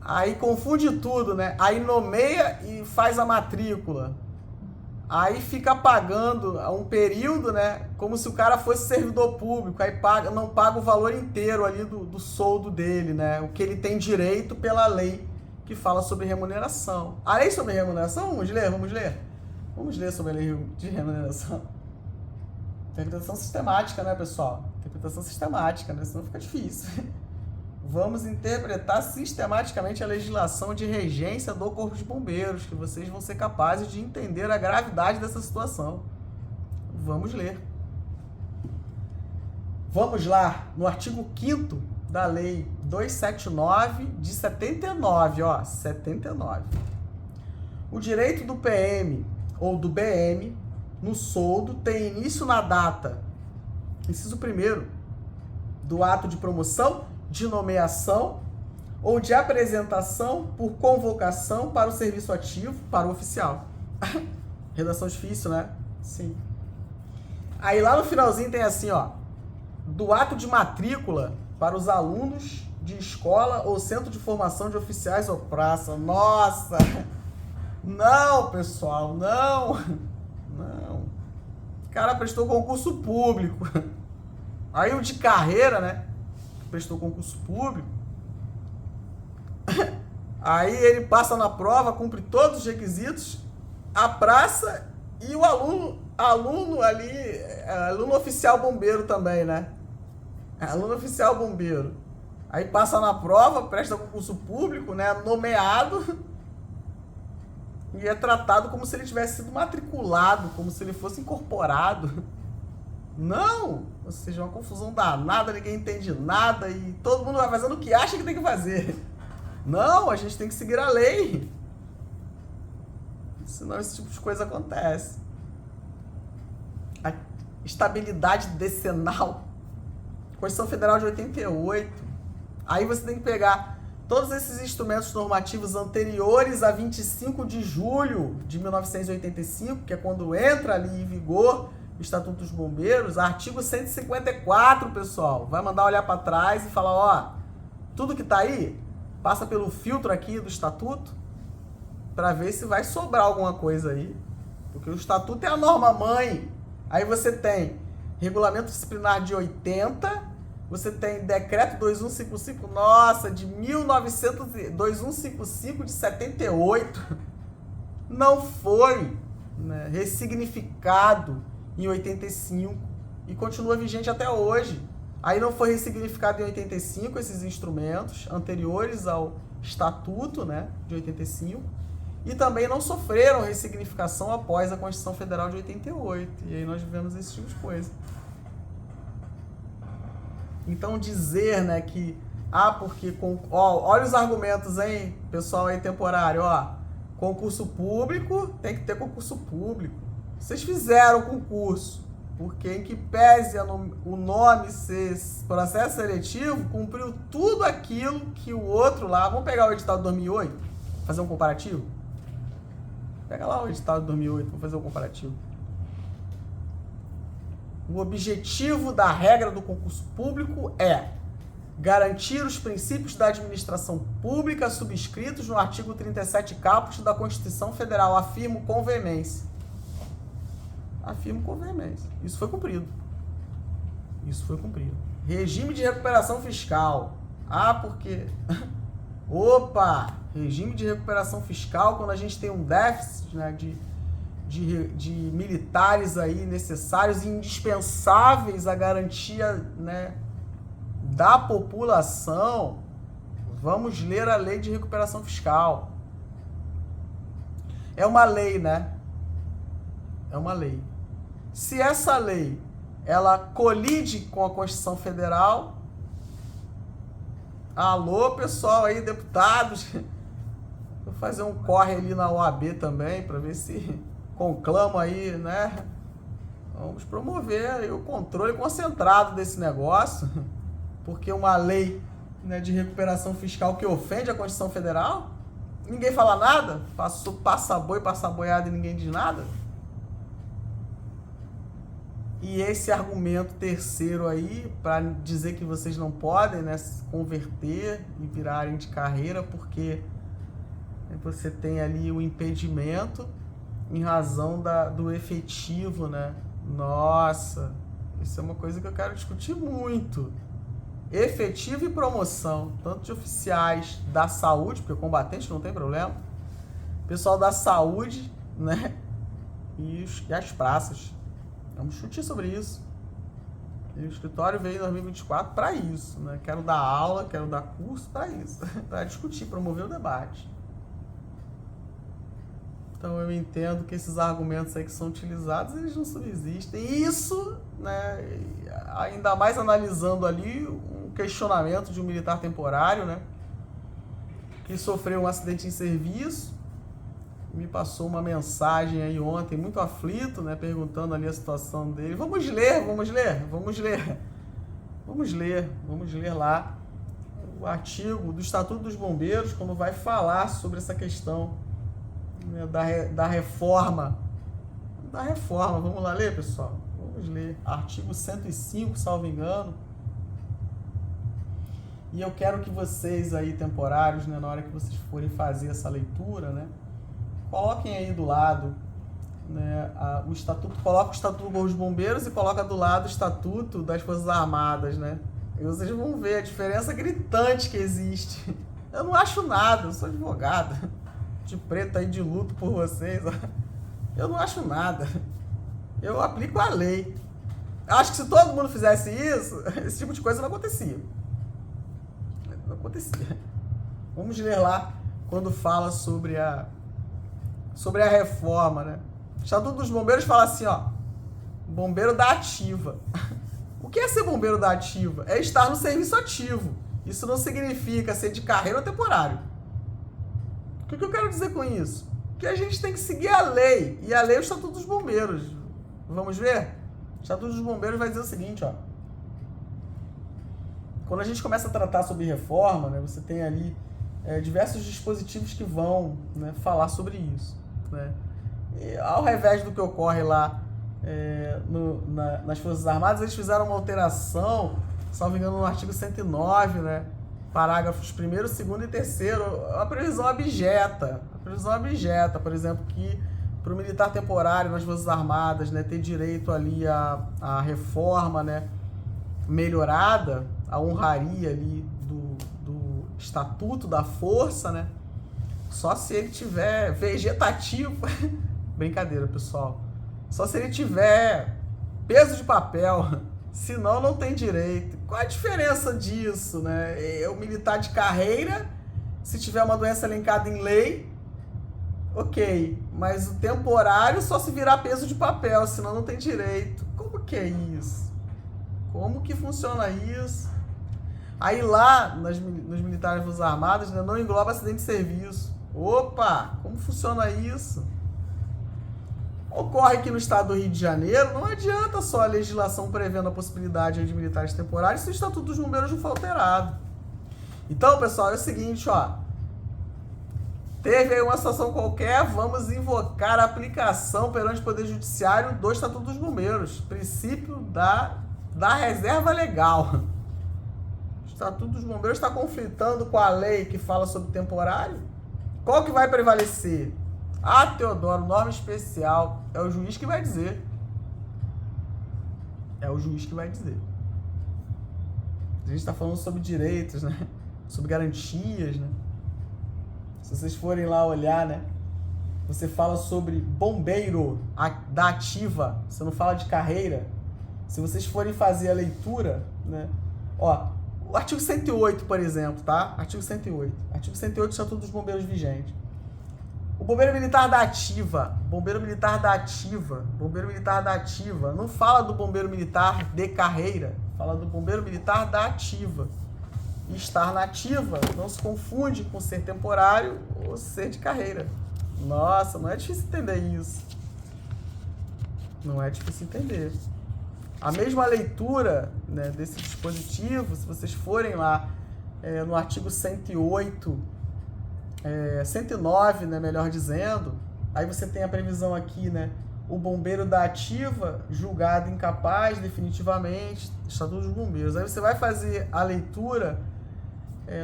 [SPEAKER 1] Aí confunde tudo, né? Aí nomeia e faz a matrícula. Aí fica pagando um período, né? Como se o cara fosse servidor público. Aí não paga o valor inteiro ali do soldo dele, né? O que ele tem direito pela lei que fala sobre remuneração. A lei sobre remuneração? Vamos ler? Vamos ler sobre a lei de remuneração. Interpretação sistemática, né, pessoal? Interpretação sistemática, né? Senão fica difícil. Vamos interpretar sistematicamente a legislação de regência do Corpo de Bombeiros, que vocês vão ser capazes de entender a gravidade dessa situação. Vamos ler. Vamos lá, no artigo 5º da Lei 279 de 79, ó, 79. O direito do PM ou do BM no soldo tem início na data, inciso 1º, do ato de promoção, de nomeação ou de apresentação por convocação para o serviço ativo para o oficial. Redação difícil, né? Sim. Aí lá no finalzinho tem assim, ó, do ato de matrícula para os alunos de escola ou centro de formação de oficiais ou praça. Nossa! Não, pessoal, não! O cara prestou concurso público. Aí o de carreira, né? Prestou concurso público. Aí ele passa na prova, cumpre todos os requisitos, a praça e o aluno oficial bombeiro também, né? Aluno oficial bombeiro. Aí passa na prova, presta concurso público, né? Nomeado e é tratado como se ele tivesse sido matriculado, como se ele fosse incorporado. Não! Ou seja, uma confusão danada, ninguém entende nada e todo mundo vai fazendo o que acha que tem que fazer. Não, a gente tem que seguir a lei. Senão esse tipo de coisa acontece. A estabilidade decenal. Constituição Federal de 88. Aí você tem que pegar todos esses instrumentos normativos anteriores a 25 de julho de 1985, que é quando entra ali em vigor o Estatuto dos Bombeiros, artigo 154, pessoal, vai mandar olhar para trás e falar, ó, tudo que tá aí, passa pelo filtro aqui do Estatuto, para ver se vai sobrar alguma coisa aí, porque o Estatuto é a norma-mãe. Aí você tem Regulamento Disciplinar de 80, você tem Decreto 2155, nossa, de 2155 de 78, não foi, né, ressignificado em 85 e continua vigente até hoje. Aí não foi ressignificado em 85 esses instrumentos anteriores ao Estatuto, né, de 85, e também não sofreram ressignificação após a Constituição Federal de 88. E aí nós vivemos esse tipo de coisa. Então dizer, né, que porque olha os argumentos, hein, pessoal aí temporário, ó, concurso público, tem que ter concurso público. Vocês fizeram concurso, porque em que pese o nome ser processo seletivo, cumpriu tudo aquilo que o outro lá, vamos pegar o edital de 2008, fazer um comparativo? Pega lá o edital de 2008, vamos fazer um comparativo. O objetivo da regra do concurso público é garantir os princípios da administração pública subscritos no artigo 37 caput da Constituição Federal. Afirmo com veemência. Afirmo com veemência. Isso foi cumprido. Isso foi cumprido. Regime de recuperação fiscal. Porque... Opa! Regime de recuperação fiscal, quando a gente tem um déficit, né, de militares aí necessários e indispensáveis à garantia, né, da população, vamos ler a lei de recuperação fiscal. É uma lei, né? É uma lei. Se essa lei, ela colide com a Constituição Federal, alô, pessoal aí, deputados, vou fazer um corre ali na OAB também, para ver se conclamo aí, né? Vamos promover aí o controle concentrado desse negócio, porque uma lei, né, de recuperação fiscal que ofende a Constituição Federal, ninguém fala nada, passa boi, passa boiada e ninguém diz nada. E esse argumento terceiro aí, para dizer que vocês não podem, né, se converter e virarem de carreira, porque você tem ali o impedimento em razão do efetivo, né? Nossa, isso é uma coisa que eu quero discutir muito. Efetivo e promoção, tanto de oficiais da saúde, porque o combatente não tem problema, pessoal da saúde, né? E as praças. Vamos discutir sobre isso. E o escritório veio em 2024 para isso, né? Quero dar aula, quero dar curso para isso, para discutir, promover o debate. Então eu entendo que esses argumentos aí que são utilizados, eles não subsistem. Isso, né, ainda mais analisando ali um questionamento de um militar temporário, né, que sofreu um acidente em serviço, me passou uma mensagem aí ontem, muito aflito, né, perguntando ali a situação dele. Vamos ler lá o artigo do Estatuto dos Bombeiros, quando vai falar sobre essa questão, né, da reforma. Vamos lá ler, pessoal? Vamos ler. Artigo 105, salvo engano. E eu quero que vocês aí, temporários, né, na hora que vocês forem fazer essa leitura, né, coloquem aí do lado, né, o estatuto, coloca o Estatuto dos Bombeiros e coloca do lado o Estatuto das Forças Armadas, né? E vocês vão ver a diferença gritante que existe. Eu não acho nada, eu sou advogado, de preto aí de luto por vocês. Eu não acho nada. Eu aplico a lei. Acho que se todo mundo fizesse isso, esse tipo de coisa não acontecia. Não acontecia. Vamos ler lá quando fala sobre a reforma, né? O Estatuto dos Bombeiros fala assim, ó, bombeiro da ativa. O que é ser bombeiro da ativa? É estar no serviço ativo. Isso não significa ser de carreira ou temporário. O que eu quero dizer com isso? Que a gente tem que seguir a lei. E a lei é o Estatuto dos Bombeiros. Vamos ver? O Estatuto dos Bombeiros vai dizer o seguinte, ó. Quando a gente começa a tratar sobre reforma, né, você tem ali diversos dispositivos que vão, né, falar sobre isso, né? E, ao revés do que ocorre lá nas Forças Armadas, eles fizeram uma alteração, salvo engano, no artigo 109, né? Parágrafos 1º, 2º e 3º, a previsão abjeta. Por exemplo, que para o militar temporário nas Forças Armadas, né, ter direito ali à reforma, né, melhorada, a honraria ali do Estatuto da Força, né, só se ele tiver vegetativo, brincadeira, pessoal, só se ele tiver peso de papel, senão não tem direito. Qual a diferença disso, né? O militar de carreira, se tiver uma doença elencada em lei, ok, mas o temporário só se virar peso de papel, senão não tem direito. Como que é isso? Como que funciona isso? Aí lá, nos militares das Armadas, né, não engloba acidente de serviço. Opa, como funciona isso? Ocorre que no estado do Rio de Janeiro não adianta só a legislação prevendo a possibilidade de militares temporários se o Estatuto dos Bombeiros não for alterado. Então, pessoal, é o seguinte, ó. Teve aí uma situação qualquer, vamos invocar a aplicação perante o Poder Judiciário do Estatuto dos Bombeiros. Princípio da reserva legal. O Estatuto dos Bombeiros está conflitando com a lei que fala sobre temporário? Qual que vai prevalecer? Ah, Teodoro, norma especial. É o juiz que vai dizer. É o juiz que vai dizer. A gente está falando sobre direitos, né? Sobre garantias, né? Se vocês forem lá olhar, né? Você fala sobre bombeiro da ativa. Você não fala de carreira. Se vocês forem fazer a leitura, né? Ó, o artigo 108, por exemplo, tá? Artigo 108. Artigo 108 do Estatuto dos Bombeiros vigente. O bombeiro militar da ativa, não fala do bombeiro militar de carreira, fala do bombeiro militar da ativa. E estar na ativa não se confunde com ser temporário ou ser de carreira. Nossa, não é difícil entender isso. Não é difícil entender. A mesma leitura, né, desse dispositivo, se vocês forem lá no artigo 108, 109, né, melhor dizendo, aí você tem a previsão aqui, né, o bombeiro da ativa julgado incapaz definitivamente, Estatuto dos Bombeiros. Aí você vai fazer a leitura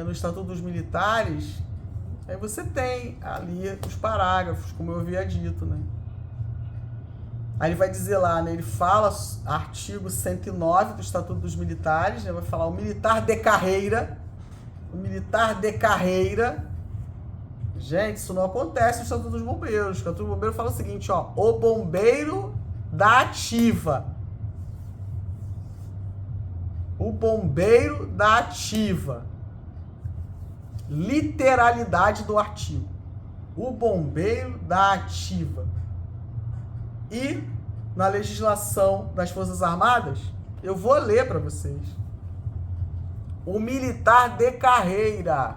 [SPEAKER 1] no Estatuto dos Militares, aí você tem ali os parágrafos, como eu havia dito, né. Aí ele vai dizer lá, né, ele fala artigo 109 do Estatuto dos Militares, né, vai falar o militar de carreira, gente, isso não acontece no Estatuto dos Bombeiros. O Estatuto dos Bombeiros fala o seguinte, ó, o bombeiro da ativa. O bombeiro da ativa. Literalidade do artigo. O bombeiro da ativa. E na legislação das Forças Armadas, eu vou ler para vocês. O militar de carreira.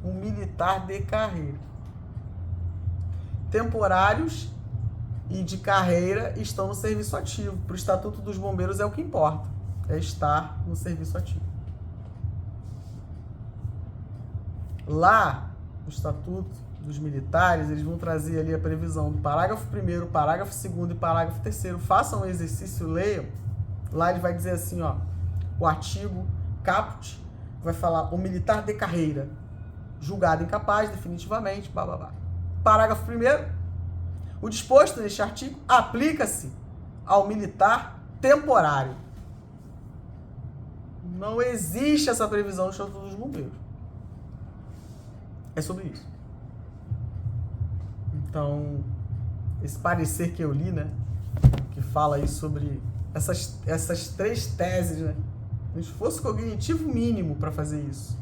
[SPEAKER 1] Um militar de carreira. Temporários e de carreira estão no serviço ativo. Para o Estatuto dos Bombeiros é o que importa. É estar no serviço ativo. Lá, no Estatuto dos Militares, eles vão trazer ali a previsão do parágrafo 1º, parágrafo 2º e parágrafo 3º. Façam o exercício, leiam. Lá ele vai dizer assim, ó, o artigo caput vai falar o militar de carreira julgado incapaz definitivamente, blá, blá, blá. Parágrafo 1º, o disposto neste artigo aplica-se ao militar temporário. Não existe essa previsão no Estatuto dos Bombeiros. É sobre isso. Então, esse parecer que eu li, né, que fala aí sobre essas três teses, né, um esforço cognitivo mínimo para fazer isso.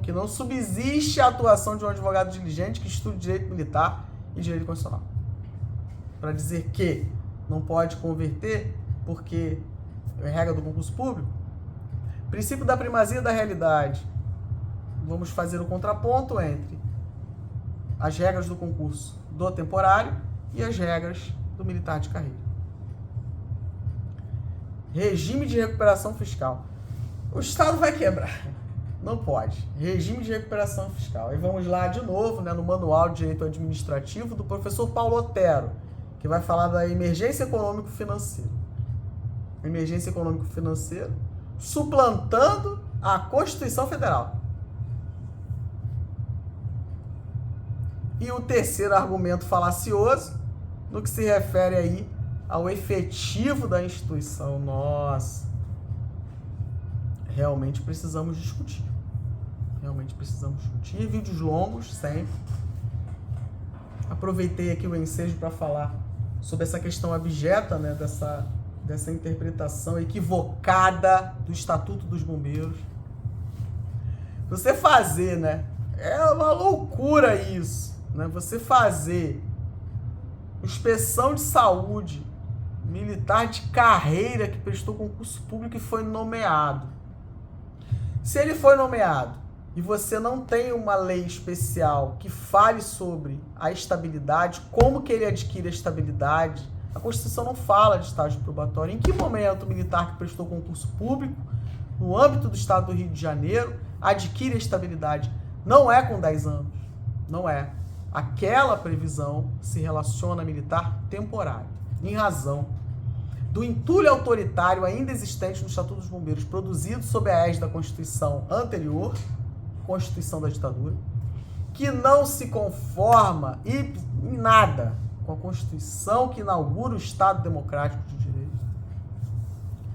[SPEAKER 1] Que não subsiste a atuação de um advogado diligente que estude direito militar e direito constitucional. Para dizer que não pode converter, porque é regra do concurso público. Princípio da primazia da realidade. Vamos fazer o contraponto entre as regras do concurso do temporário e as regras do militar de carreira. Regime de recuperação fiscal. O Estado vai quebrar. Não pode. Regime de recuperação fiscal. Aí vamos lá de novo, né, no Manual de Direito Administrativo do professor Paulo Otero, que vai falar da emergência econômico-financeira. Emergência econômico-financeira suplantando a Constituição Federal. E o terceiro argumento falacioso, no que se refere aí ao efetivo da instituição. Nossa, realmente precisamos discutir. Realmente precisamos discutir. Vídeos longos, sempre. Aproveitei aqui o ensejo para falar sobre essa questão abjeta, né, dessa interpretação equivocada do Estatuto dos Bombeiros. Você fazer, né? É uma loucura isso, né? Você fazer inspeção de saúde militar de carreira que prestou concurso público e foi nomeado. Se ele foi nomeado e você não tem uma lei especial que fale sobre a estabilidade, como que ele adquire a estabilidade, a Constituição não fala de estágio probatório. Em que momento o militar que prestou concurso público, no âmbito do estado do Rio de Janeiro, adquire a estabilidade? Não é com 10 anos. Não é. Aquela previsão se relaciona a militar temporário, em razão do entulho autoritário ainda existente no Estatuto dos Bombeiros, produzido sob a égide da Constituição anterior, Constituição da ditadura, que não se conforma em nada com a Constituição que inaugura o Estado Democrático de Direito.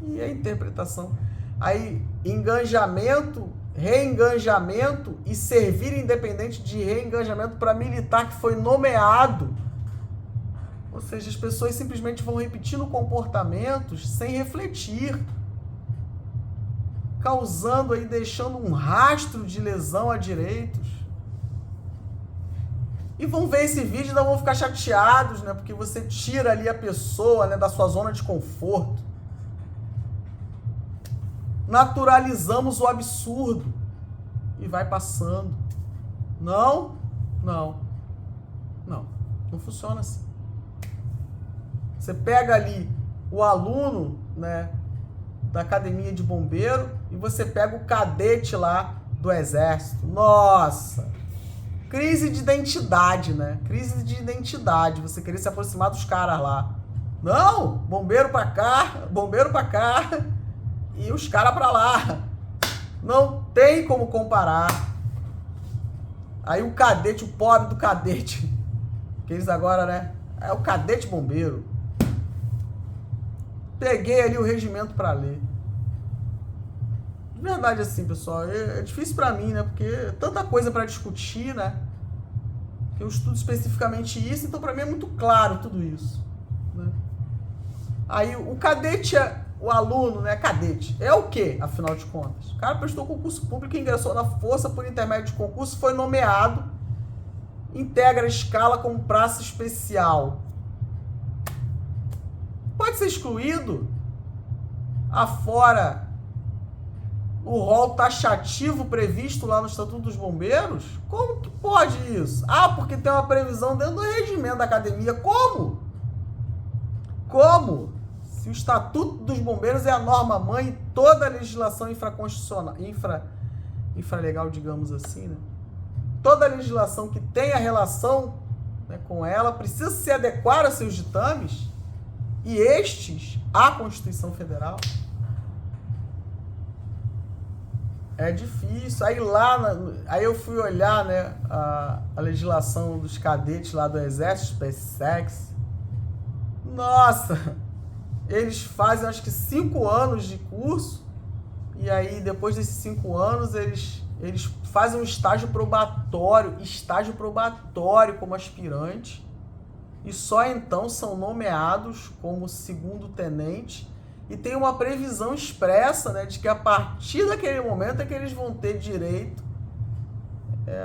[SPEAKER 1] E a interpretação. Aí, engajamento, reengajamento e servir independente de reengajamento para militar que foi nomeado. Ou seja, as pessoas simplesmente vão repetindo comportamentos sem refletir, causando aí, deixando um rastro de lesão a direitos. E vão ver esse vídeo e não vão ficar chateados, né? Porque você tira ali a pessoa, né, da sua zona de conforto. Naturalizamos o absurdo. E vai passando. Não funciona assim. Você pega ali o aluno, né, da academia de bombeiro e você pega o cadete lá do exército. Nossa! Crise de identidade, né? Crise de identidade. Você querer se aproximar dos caras lá. Não! Bombeiro pra cá e os caras pra lá. Não tem como comparar. Aí o cadete, o pobre do cadete, que eles agora, né? É o cadete bombeiro. Peguei ali o regimento pra ler. De verdade, assim, pessoal, é difícil pra mim, né? Porque tanta coisa pra discutir, né? Eu estudo especificamente isso, então pra mim é muito claro tudo isso, né? Aí o cadete, o aluno, né? Cadete, é o quê, afinal de contas? O cara prestou concurso público, ingressou na força por intermédio de concurso, foi nomeado, integra a escala como praça especial. Pode ser excluído, afora o rol taxativo previsto lá no Estatuto dos Bombeiros? Como que pode isso? Ah, porque tem uma previsão dentro do regimento da academia. Como? Como? Se o Estatuto dos Bombeiros é a norma-mãe e toda a legislação infraconstitucional, infralegal, digamos assim, né? Toda a legislação que tenha relação, né, com ela precisa se adequar a seus ditames e estes à Constituição Federal. É difícil. Aí eu fui olhar, né, a legislação dos cadetes lá do Exército, SpaceX. Nossa! Eles fazem, acho que 5 anos de curso, e aí depois desses 5 anos eles fazem um estágio probatório como aspirante, e só então são nomeados como segundo tenente, e tem uma previsão expressa, né, de que a partir daquele momento é que eles vão ter direito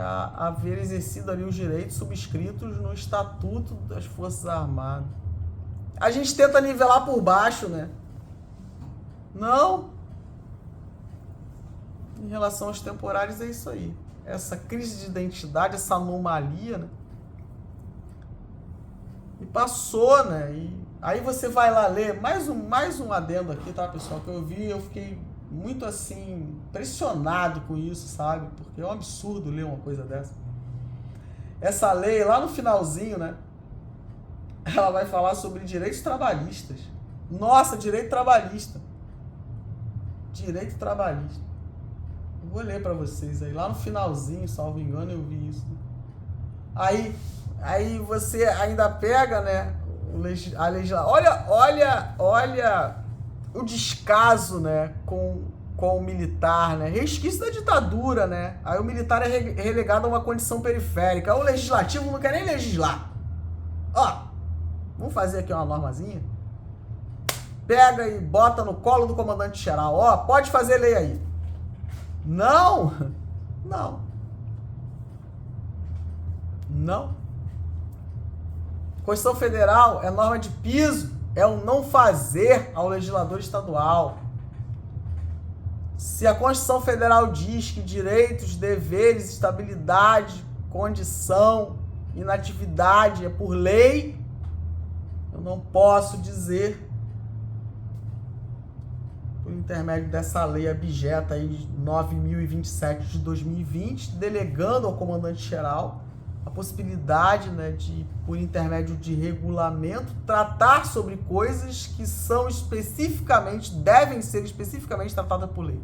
[SPEAKER 1] a haver exercido ali os direitos subscritos no Estatuto das Forças Armadas. A gente tenta nivelar por baixo, né? Não. Em relação aos temporários é isso aí. Essa crise de identidade, essa anomalia, né? E passou, né? E aí você vai lá ler mais um adendo aqui, tá, pessoal? Que eu vi, eu fiquei muito assim impressionado com isso, sabe? Porque é um absurdo ler uma coisa dessa. Essa lei, lá no finalzinho, né? Ela vai falar sobre direitos trabalhistas. Nossa, direito trabalhista. Direito trabalhista. Eu vou ler para vocês aí. Lá no finalzinho, salvo engano, eu vi isso. Aí você ainda pega, né? A legislação. Olha o descaso, né? Com o militar, né? Resquício da ditadura, né? Aí o militar é relegado a uma condição periférica. O legislativo não quer nem legislar. Ó, vamos fazer aqui uma normazinha. Pega e bota no colo do comandante-geral. Ó, pode fazer lei aí. Não. Constituição Federal é norma de piso, é o não fazer ao legislador estadual. Se a Constituição Federal diz que direitos, deveres, estabilidade, condição, inatividade é por lei, eu não posso dizer, por intermédio dessa lei abjeta aí 9.027 de 2020, delegando ao comandante-geral a possibilidade, né, de, por intermédio de regulamento, tratar sobre coisas que são especificamente, devem ser especificamente tratadas por lei.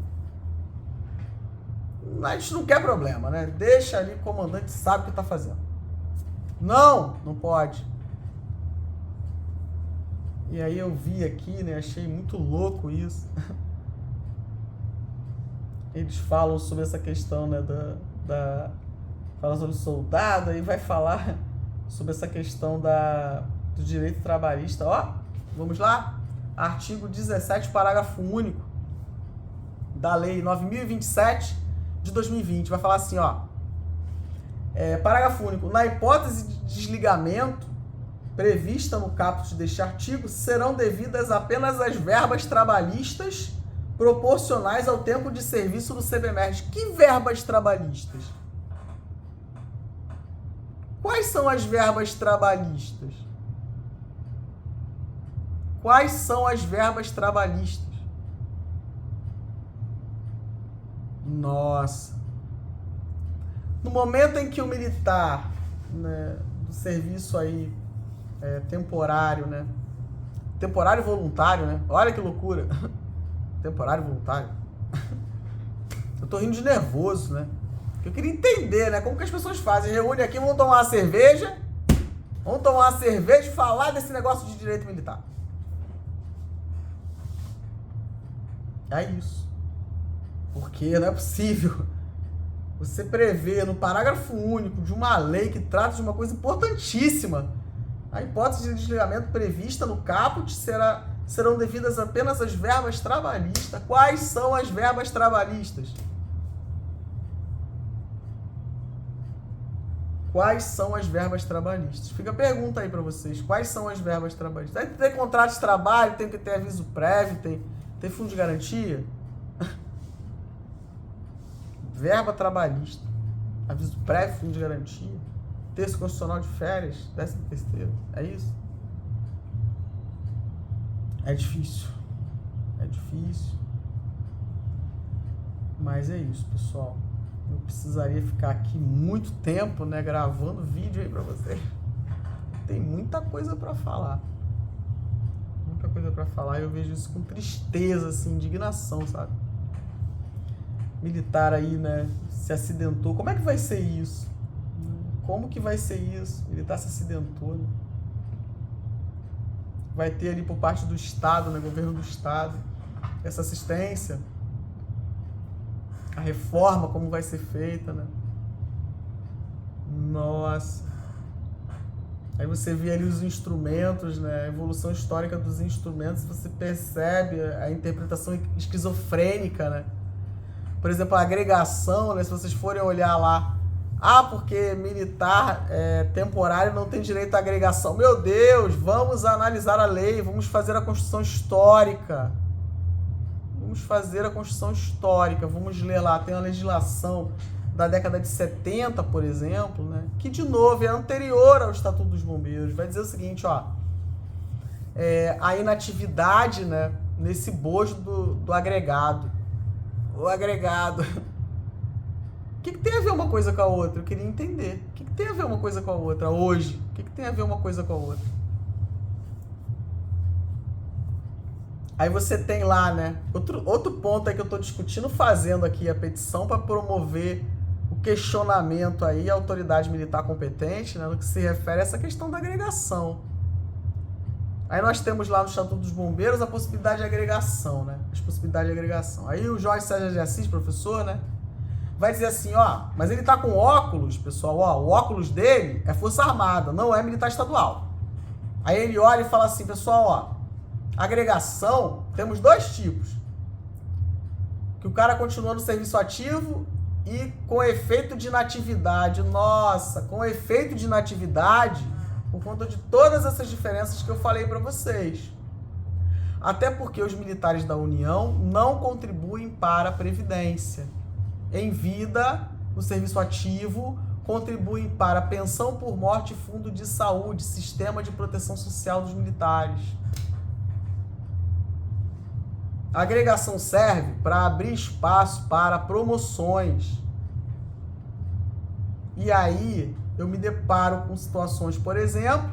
[SPEAKER 1] A gente não quer problema, né? Deixa ali, o comandante sabe o que está fazendo. Não pode. E aí eu vi aqui, né, achei muito louco isso. Eles falam sobre essa questão, né, fala sobre soldado, aí vai falar sobre essa questão do direito trabalhista. Ó, vamos lá? Artigo 17, parágrafo único da Lei 9.027 de 2020. Vai falar assim, ó. Parágrafo único. Na hipótese de desligamento prevista no caput deste artigo, serão devidas apenas as verbas trabalhistas proporcionais ao tempo de serviço do CBMERG. Que verbas trabalhistas? Quais são as verbas trabalhistas? Quais são as verbas trabalhistas? Nossa! No momento em que o militar, né, do serviço aí temporário, né? Temporário voluntário, né? Olha que loucura! Temporário voluntário. Eu tô rindo de nervoso, né? Eu queria entender, né? Como que as pessoas fazem. Reúne aqui, vamos tomar uma cerveja. Vamos tomar uma cerveja e falar desse negócio de direito militar. É isso. Porque não é possível você prever no parágrafo único de uma lei que trata de uma coisa importantíssima. A hipótese de desligamento prevista no caput serão devidas apenas as verbas trabalhistas. Quais são as verbas trabalhistas? Quais são as verbas trabalhistas? Fica a pergunta aí para vocês. Quais são as verbas trabalhistas? Tem que ter contrato de trabalho, tem que ter aviso prévio, tem fundo de garantia. Verba trabalhista. Aviso prévio, fundo de garantia. Terço constitucional de férias, 13º. É isso? É difícil. É difícil. Mas é isso, pessoal. Eu precisaria ficar aqui muito tempo, né, gravando vídeo aí pra vocês. Tem muita coisa pra falar. Muita coisa pra falar e eu vejo isso com tristeza, assim, indignação, sabe? Militar aí, né, se acidentou. Como é que vai ser isso? Como que vai ser isso? Militar se acidentou, né? Vai ter ali por parte do Estado, né, governo do Estado, essa assistência. A reforma, como vai ser feita, né? Nossa. Aí você vê ali os instrumentos, né? A evolução histórica dos instrumentos, você percebe a interpretação esquizofrênica, né? Por exemplo, a agregação, né? Se vocês forem olhar lá, porque militar temporário não tem direito à agregação. Meu Deus, vamos analisar a lei, vamos fazer a Constituição histórica. Vamos fazer a Constituição histórica, vamos ler lá, tem uma legislação da década de 70, por exemplo, né, que, de novo, é anterior ao Estatuto dos Bombeiros. Vai dizer o seguinte, ó, a inatividade, né, nesse bojo do agregado. o agregado. O que tem a ver uma coisa com a outra? Eu queria entender. O que tem a ver uma coisa com a outra hoje? O que tem a ver uma coisa com a outra? Aí você tem lá, né? Outro ponto aí que eu estou discutindo, fazendo aqui a petição para promover o questionamento aí à autoridade militar competente, né, no que se refere a essa questão da agregação. Aí nós temos lá no Estatuto dos Bombeiros a possibilidade de agregação, né? As possibilidades de agregação. Aí o Jorge Sérgio de Assis, professor, né, vai dizer assim, ó, mas ele tá com óculos, pessoal, ó, o óculos dele é Força Armada, não é militar estadual. Aí ele olha e fala assim, pessoal, ó, agregação, temos dois tipos. Que o cara continua no serviço ativo e com efeito de inatividade. Nossa, com efeito de inatividade, por conta de todas essas diferenças que eu falei para vocês. Até porque os militares da União não contribuem para a Previdência. Em vida, no serviço ativo, contribuem para a pensão por morte e fundo de saúde, sistema de proteção social dos militares. A agregação serve para abrir espaço para promoções. E aí eu me deparo com situações, por exemplo,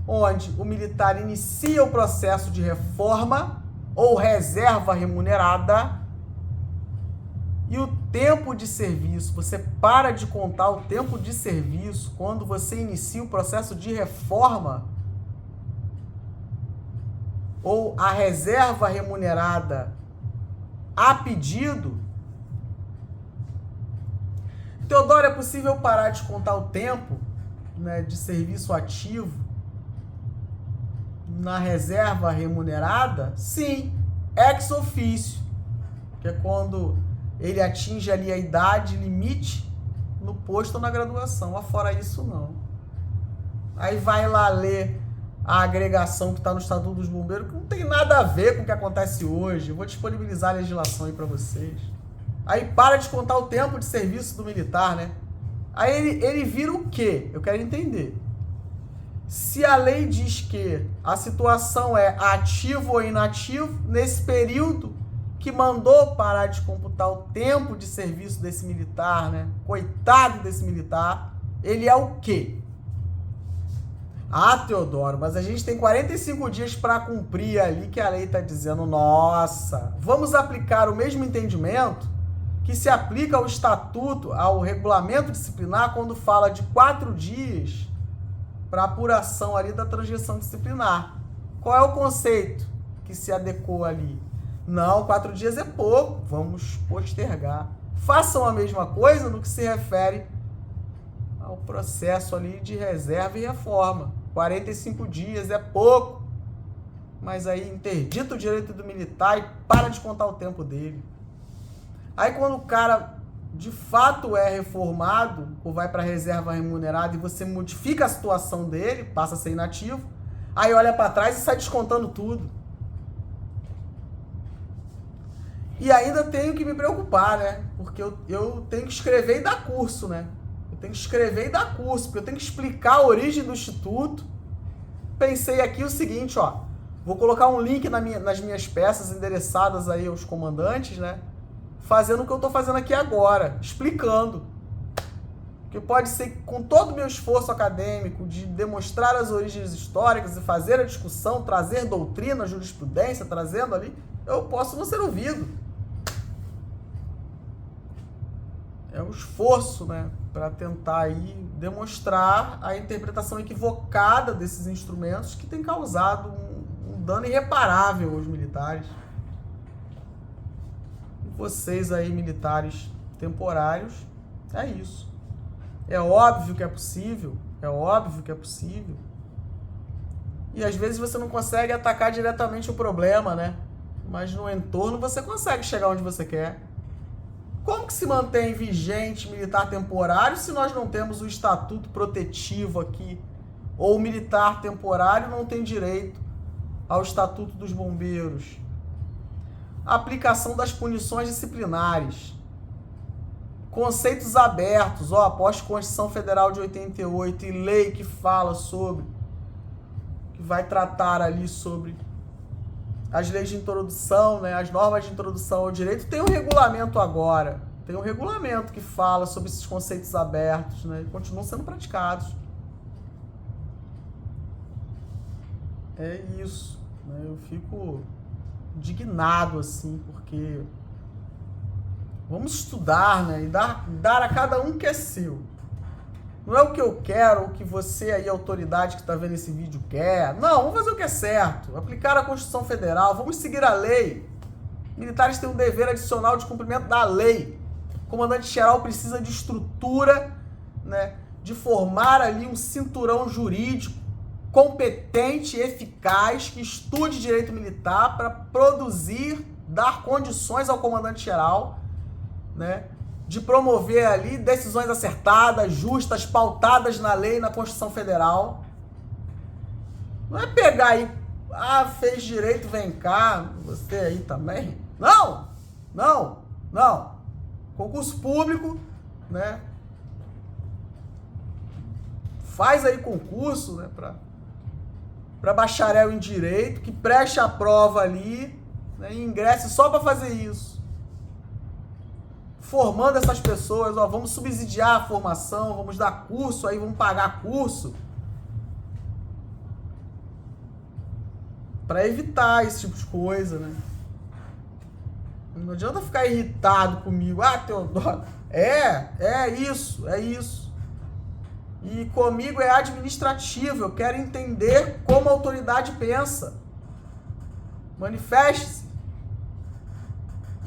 [SPEAKER 1] onde o militar inicia o processo de reforma ou reserva remunerada e o tempo de serviço, você para de contar o tempo de serviço quando você inicia o processo de reforma ou a reserva remunerada a pedido. Teodoro, é possível parar de contar o tempo, né, de serviço ativo na reserva remunerada? Sim, ex officio, que é quando ele atinge ali a idade limite no posto ou na graduação. Afora isso, não. Aí vai lá ler a agregação que está no Estatuto dos Bombeiros, que não tem nada a ver com o que acontece hoje. Eu vou disponibilizar a legislação aí para vocês. Aí para de contar o tempo de serviço do militar, né? Aí ele vira o quê? Eu quero entender. Se a lei diz que a situação é ativo ou inativo, nesse período que mandou parar de computar o tempo de serviço desse militar, né? Coitado desse militar, ele é o quê? Ah, Teodoro, mas a gente tem 45 dias para cumprir ali que a lei está dizendo. Nossa, vamos aplicar o mesmo entendimento que se aplica ao estatuto, ao regulamento disciplinar, quando fala de 4 dias para apuração ali da transgressão disciplinar. Qual é o conceito que se adequou ali? Não, 4 dias é pouco, vamos postergar. Façam a mesma coisa no que se refere ao processo ali de reserva e reforma. 45 dias é pouco, mas aí interdita o direito do militar e para de contar o tempo dele. Aí quando o cara de fato é reformado ou vai para reserva remunerada e você modifica a situação dele, passa a ser inativo, aí olha para trás e sai descontando tudo. E ainda tenho que me preocupar, né? Porque eu tenho que escrever e dar curso, né? Eu tenho que escrever e dar curso, porque eu tenho que explicar a origem do instituto. Pensei aqui o seguinte, ó. Vou colocar um link nas minhas peças endereçadas aí aos comandantes, né? Fazendo o que eu estou fazendo aqui agora, explicando. Que pode ser que com todo o meu esforço acadêmico de demonstrar as origens históricas e fazer a discussão, trazer doutrina, jurisprudência, trazendo ali, eu posso não ser ouvido. É um esforço, né, para tentar aí demonstrar a interpretação equivocada desses instrumentos que tem causado um dano irreparável aos militares. E vocês aí, militares temporários, é isso. É óbvio que é possível, E às vezes você não consegue atacar diretamente o problema, né? Mas no entorno você consegue chegar onde você quer. Como que se mantém vigente militar temporário se nós não temos o estatuto protetivo aqui? Ou o militar temporário não tem direito ao estatuto dos bombeiros? A aplicação das punições disciplinares. Conceitos abertos, ó, após Constituição Federal de 88 e lei que fala sobre, que vai tratar ali sobre as leis de introdução, né, as normas de introdução ao direito, tem um regulamento agora. Tem um regulamento que fala sobre esses conceitos abertos, né, e continuam sendo praticados. É isso, né, eu fico indignado, assim, porque vamos estudar, né, e dar a cada um o que é seu. Não é o que eu quero, o que você aí, autoridade que está vendo esse vídeo, quer. Não, vamos fazer o que é certo. Aplicar a Constituição Federal, vamos seguir a lei. Militares têm um dever adicional de cumprimento da lei. O comandante-geral precisa de estrutura, né, de formar ali um cinturão jurídico competente e eficaz que estude direito militar para produzir, dar condições ao comandante-geral, né, de promover ali decisões acertadas, justas, pautadas na lei e na Constituição Federal. Não é pegar aí, fez direito, vem cá, você aí também. Não, não, não. Concurso público, né? Faz aí concurso, né, para bacharel em direito, que preste a prova ali, né, e ingresse só para fazer isso. Formando essas pessoas, ó, vamos subsidiar a formação, vamos dar curso aí, vamos pagar curso para evitar esse tipo de coisa, né? Não adianta ficar irritado comigo. Teodoro, é isso. E comigo é administrativo, eu quero entender como a autoridade pensa. Manifeste-se.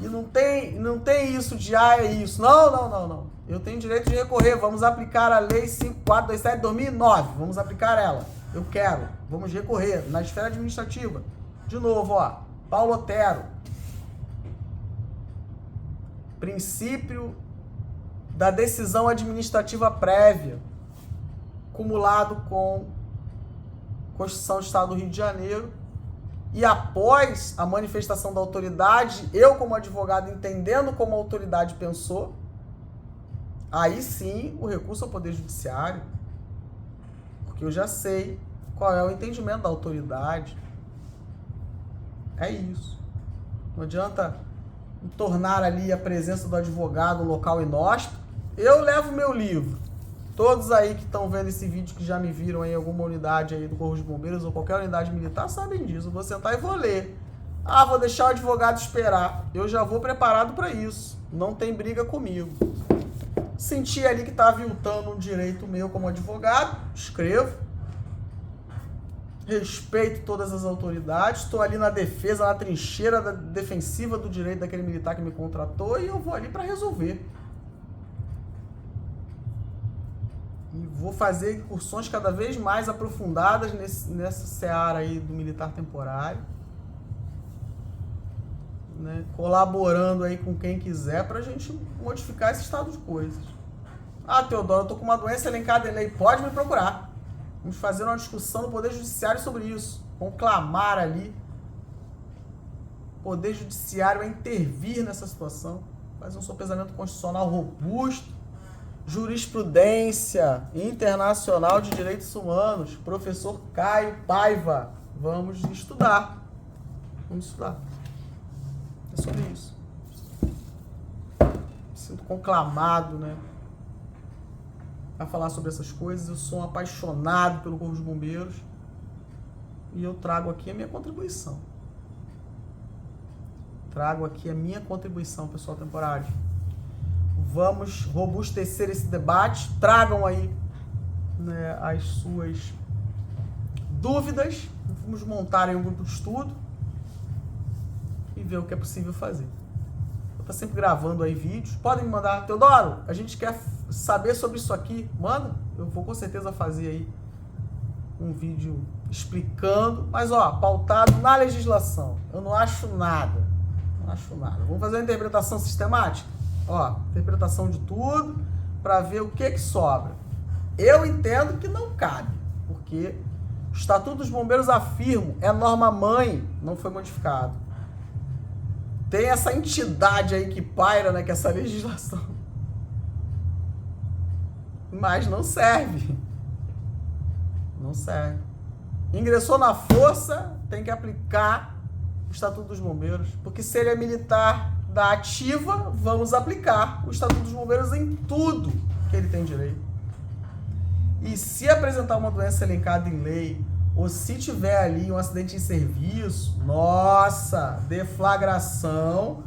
[SPEAKER 1] E não tem isso de é isso. Não. Eu tenho direito de recorrer. Vamos aplicar a Lei 5427 de 2009. Vamos aplicar ela. Eu quero. Vamos recorrer na esfera administrativa. De novo, ó. Paulo Otero. Princípio da decisão administrativa prévia, cumulado com Constituição do Estado do Rio de Janeiro. E após a manifestação da autoridade, eu como advogado entendendo como a autoridade pensou, aí sim o recurso ao Poder Judiciário, porque eu já sei qual é o entendimento da autoridade. É isso. Não adianta tornar ali a presença do advogado um local inóspito. Eu levo meu livro. Todos aí que estão vendo esse vídeo, que já me viram em alguma unidade aí do Corpo de Bombeiros ou qualquer unidade militar, sabem disso. Eu vou sentar e vou ler. Vou deixar o advogado esperar. Eu já vou preparado para isso. Não tem briga comigo. Senti ali que está aviltando um direito meu como advogado, escrevo. Respeito todas as autoridades. Estou ali na defesa, na trincheira defensiva do direito daquele militar que me contratou e eu vou ali para resolver. E vou fazer incursões cada vez mais aprofundadas nessa seara aí do militar temporário, né? Colaborando aí com quem quiser para a gente modificar esse estado de coisas. Teodoro, eu tô com uma doença elencada em lei, pode me procurar. Vamos fazer uma discussão no Poder Judiciário sobre isso. Conclamar ali o Poder Judiciário a intervir nessa situação. Fazer um sopesamento constitucional robusto. Jurisprudência internacional de direitos humanos, professor Caio Paiva. Vamos estudar. É sobre isso. Me sinto conclamado, né, a falar sobre essas coisas. Eu sou um apaixonado pelo Corpo de Bombeiros e eu trago aqui a minha contribuição. Pessoal temporário. Vamos robustecer esse debate. Tragam aí, né, as suas dúvidas. Vamos montar aí um grupo de estudo e ver o que é possível fazer. Vou estar sempre gravando aí vídeos. Podem me mandar. Teodoro, a gente quer saber sobre isso aqui. Manda. Eu vou com certeza fazer aí um vídeo explicando. Mas, pautado na legislação. Eu não acho nada. Vamos fazer uma interpretação sistemática? Interpretação de tudo, para ver o que sobra. Eu entendo que não cabe, porque o Estatuto dos Bombeiros afirma, é norma-mãe, não foi modificado. Tem essa entidade aí que paira, né, que é essa legislação. Mas não serve. Ingressou na força, tem que aplicar o Estatuto dos Bombeiros, porque se ele é militar da ativa, vamos aplicar o Estatuto dos Bombeiros em tudo que ele tem direito. E se apresentar uma doença elencada em lei, ou se tiver ali um acidente em serviço, nossa, deflagração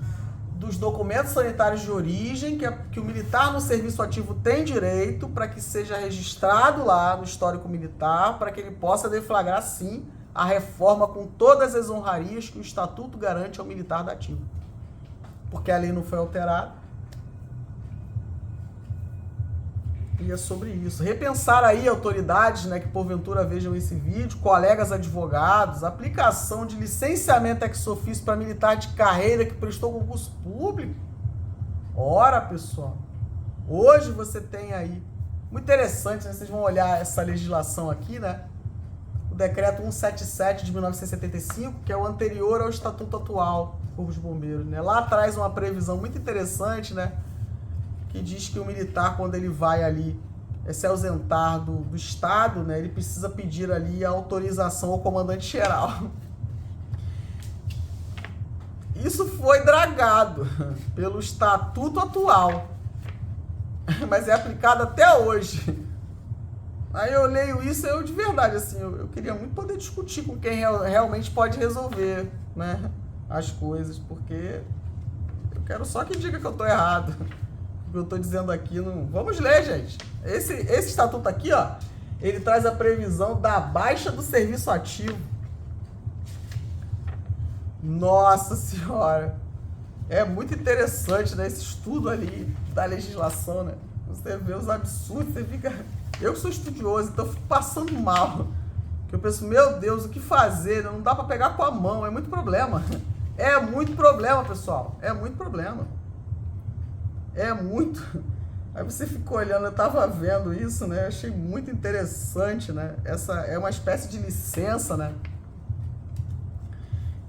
[SPEAKER 1] dos documentos sanitários de origem que o militar no serviço ativo tem direito para que seja registrado lá no histórico militar, para que ele possa deflagrar, sim, a reforma com todas as honrarias que o Estatuto garante ao militar da ativa. Porque a lei não foi alterada. E é sobre isso. Repensar aí autoridades, né, que porventura vejam esse vídeo, colegas advogados, aplicação de licenciamento ex-ofício para militar de carreira que prestou concurso público. Ora, pessoal, hoje você tem aí, muito interessante, né, vocês vão olhar essa legislação aqui, né, o decreto 177 de 1975, que é o anterior ao estatuto atual do Corpo de Bombeiros, né, lá traz uma previsão muito interessante, né, que diz que o militar, quando ele vai ali se ausentar do Estado, né, ele precisa pedir ali a autorização ao comandante-geral. Isso foi dragado pelo Estatuto atual, mas é aplicado até hoje. Aí eu leio isso e eu, de verdade, assim, eu queria muito poder discutir com quem realmente pode resolver, né, as coisas, porque eu quero só que diga que eu tô errado. O que eu estou dizendo aqui, não... Vamos ler, gente. Esse estatuto aqui, ó, ele traz a previsão da baixa do serviço ativo. Nossa Senhora! É muito interessante, né, esse estudo ali da legislação, né? Você vê os absurdos, você fica... Eu que sou estudioso, então eu fico passando mal. Que eu penso, meu Deus, o que fazer? Não dá para pegar com a mão, é muito problema. É muito problema, pessoal. É muito problema. É muito. Aí você ficou olhando, eu tava vendo isso, né? Achei muito interessante, né? Essa é uma espécie de licença, né?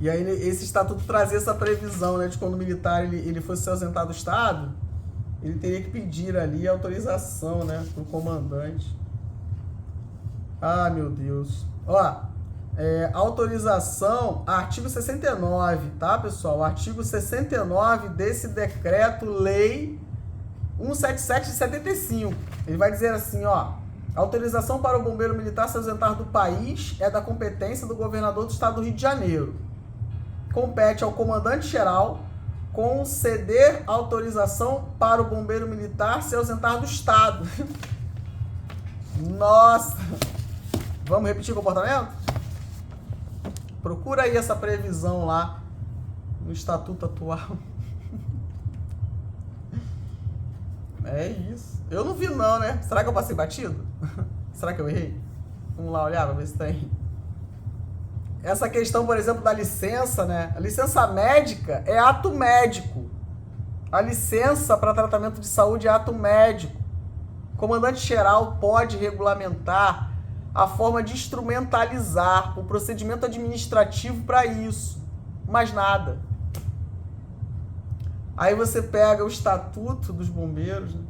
[SPEAKER 1] E aí esse estatuto trazia essa previsão, né? De quando o militar ele fosse se ausentar do Estado, ele teria que pedir ali a autorização, né? Pro comandante. Ah, meu Deus. Ó, autorização, artigo 69, tá, pessoal? O artigo 69 desse decreto-lei 177 de 75. Ele vai dizer assim, ó, autorização para o bombeiro militar se ausentar do país é da competência do governador do estado do Rio de Janeiro. Compete ao comandante-geral conceder autorização para o bombeiro militar se ausentar do estado. Nossa! Vamos repetir o comportamento? Procura aí essa previsão lá no estatuto atual. É isso. Eu não vi não, né? Será que eu passei batido? Será que eu errei? Vamos lá olhar pra ver se tem. Essa questão, por exemplo, da licença, né? A licença médica é ato médico. A licença para tratamento de saúde é ato médico. O comandante-geral pode regulamentar a forma de instrumentalizar o procedimento administrativo para isso. Mais nada. Aí você pega o Estatuto dos Bombeiros, né?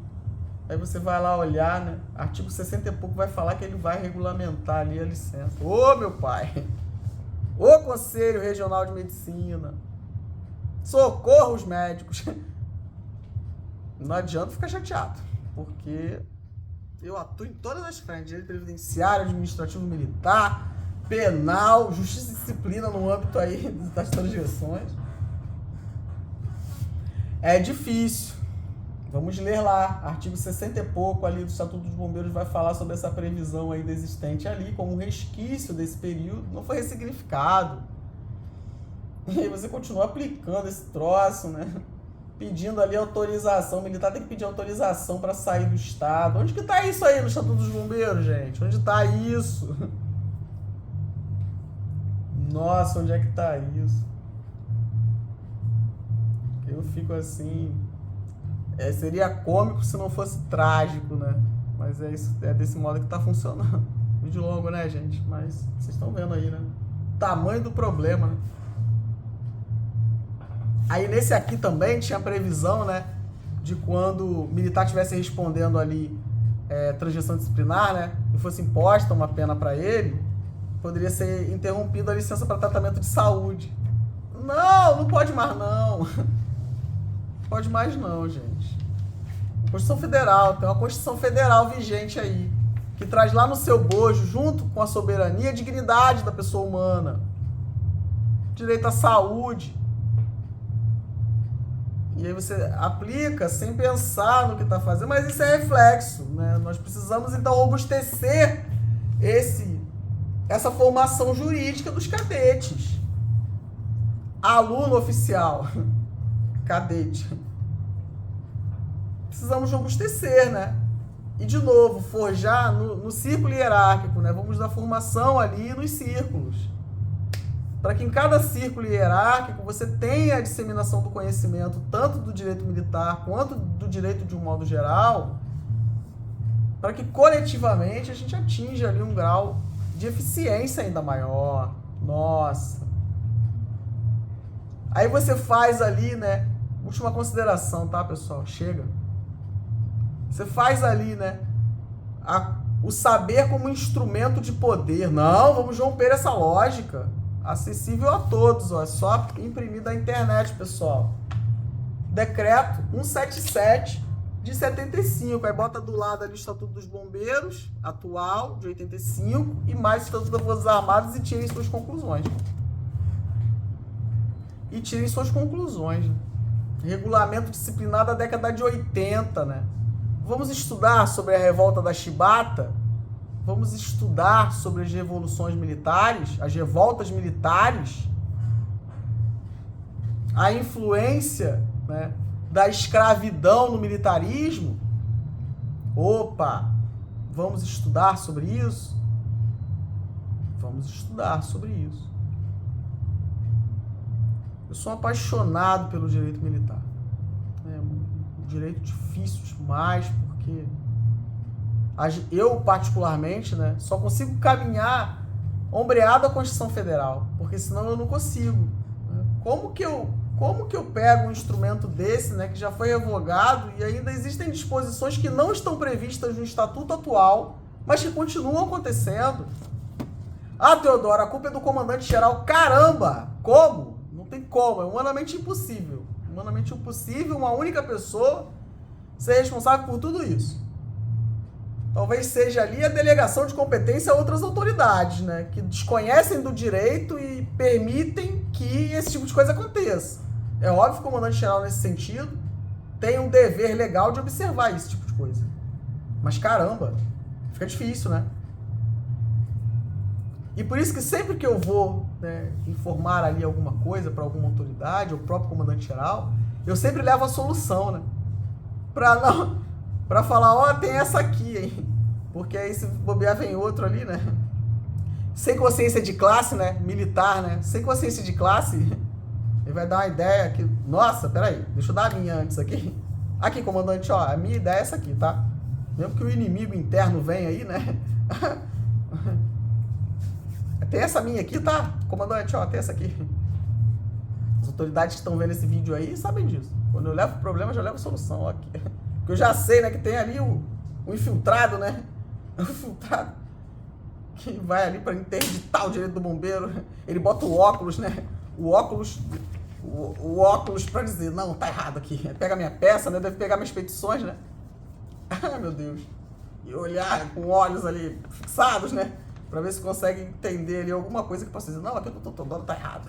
[SPEAKER 1] Aí você vai lá olhar, né? Artigo 60 e pouco vai falar que ele vai regulamentar ali a licença. Ô, meu pai! Ô, Conselho Regional de Medicina! Socorro os médicos! Não adianta ficar chateado, porque eu atuo em todas as frentes, direito previdenciário, administrativo militar, penal, justiça e disciplina no âmbito aí das transgressões. É difícil. Vamos ler lá, artigo 60 e pouco ali do Estatuto dos Bombeiros vai falar sobre essa previsão ainda existente ali, como um resquício desse período, não foi ressignificado. E aí você continua aplicando esse troço, né? Pedindo ali autorização, o militar tem que pedir autorização para sair do Estado. Onde que tá isso aí no Estatuto dos Bombeiros, gente? Onde tá isso? Nossa, onde é que tá isso? Eu fico assim... seria cômico se não fosse trágico, né? Mas é desse modo que tá funcionando. Vídeo longo, né, gente? Mas vocês estão vendo aí, né? Tamanho do problema, né? Aí nesse aqui também tinha previsão, né? De quando o militar estivesse respondendo ali transgressão disciplinar, né? E fosse imposta uma pena para ele, poderia ser interrompida a licença para tratamento de saúde. Não pode mais não. Não pode mais não, gente. Constituição Federal, tem uma Constituição Federal vigente aí, que traz lá no seu bojo, junto com a soberania, a dignidade da pessoa humana, direito à saúde. E aí você aplica sem pensar no que está fazendo, mas isso é reflexo, né? Nós precisamos, então, robustecer essa formação jurídica dos cadetes. Aluno oficial, cadete. Precisamos robustecer, né? E, de novo, forjar no círculo hierárquico, né? Vamos dar formação ali nos círculos. Para que em cada círculo hierárquico você tenha a disseminação do conhecimento, tanto do direito militar quanto do direito de um modo geral, para que coletivamente a gente atinja ali um grau de eficiência ainda maior. Nossa! Aí você faz ali, né? Última consideração, tá, pessoal? Chega. Você faz ali, né? O saber como instrumento de poder. Não, vamos romper essa lógica. Acessível a todos, ó. É só imprimir da internet, pessoal. Decreto 177 de 75. Aí bota do lado ali o Estatuto dos Bombeiros, atual, de 85, e mais o Estatuto das Forças Armadas e tirem suas conclusões. Né? Regulamento disciplinar da década de 80, né? Vamos estudar sobre a revolta da Chibata? Vamos estudar sobre as revoluções militares, as revoltas militares, a influência, né, da escravidão no militarismo? Opa! Vamos estudar sobre isso? Vamos estudar sobre isso. Eu sou apaixonado pelo direito militar. É um direito difícil demais, porque eu, particularmente, né, só consigo caminhar ombreado à Constituição Federal, porque senão eu não consigo. Né? Como que eu pego um instrumento desse, né, que já foi revogado e ainda existem disposições que não estão previstas no Estatuto atual, mas que continuam acontecendo? Ah, Teodoro, a culpa é do comandante-geral. Caramba! Como? Não tem como, é humanamente impossível. Humanamente impossível uma única pessoa ser responsável por tudo isso. Talvez seja ali a delegação de competência a outras autoridades, né? Que desconhecem do direito e permitem que esse tipo de coisa aconteça. É óbvio que o comandante-geral, nesse sentido, tem um dever legal de observar esse tipo de coisa. Mas, caramba, fica difícil, né? E por isso que sempre que eu vou, né, informar ali alguma coisa para alguma autoridade, ou o próprio comandante-geral, eu sempre levo a solução, né? Pra falar, ó, tem essa aqui, hein? Porque aí se bobear vem outro ali, né? Sem consciência de classe, né? Militar, né? Sem consciência de classe, ele vai dar uma ideia que... Nossa, peraí, deixa eu dar a minha antes aqui. Aqui, comandante, ó, a minha ideia é essa aqui, tá? Mesmo que o inimigo interno venha aí, né? Tem essa minha aqui, tá? Comandante, ó, tem essa aqui. As autoridades que estão vendo esse vídeo aí sabem disso. Quando eu levo o problema, eu já levo a solução, ó, aqui. Porque eu já sei, né, que tem ali o infiltrado, né? O infiltrado que vai ali para interditar o direito do bombeiro. Ele bota o óculos, né? O óculos para dizer, não, tá errado aqui. Pega a minha peça, né? Deve pegar minhas petições, né? Ah, meu Deus. E olhar com olhos ali fixados, né? Para ver se consegue entender ali alguma coisa que possa dizer, não, aqui o doutor Teodoro tá errado.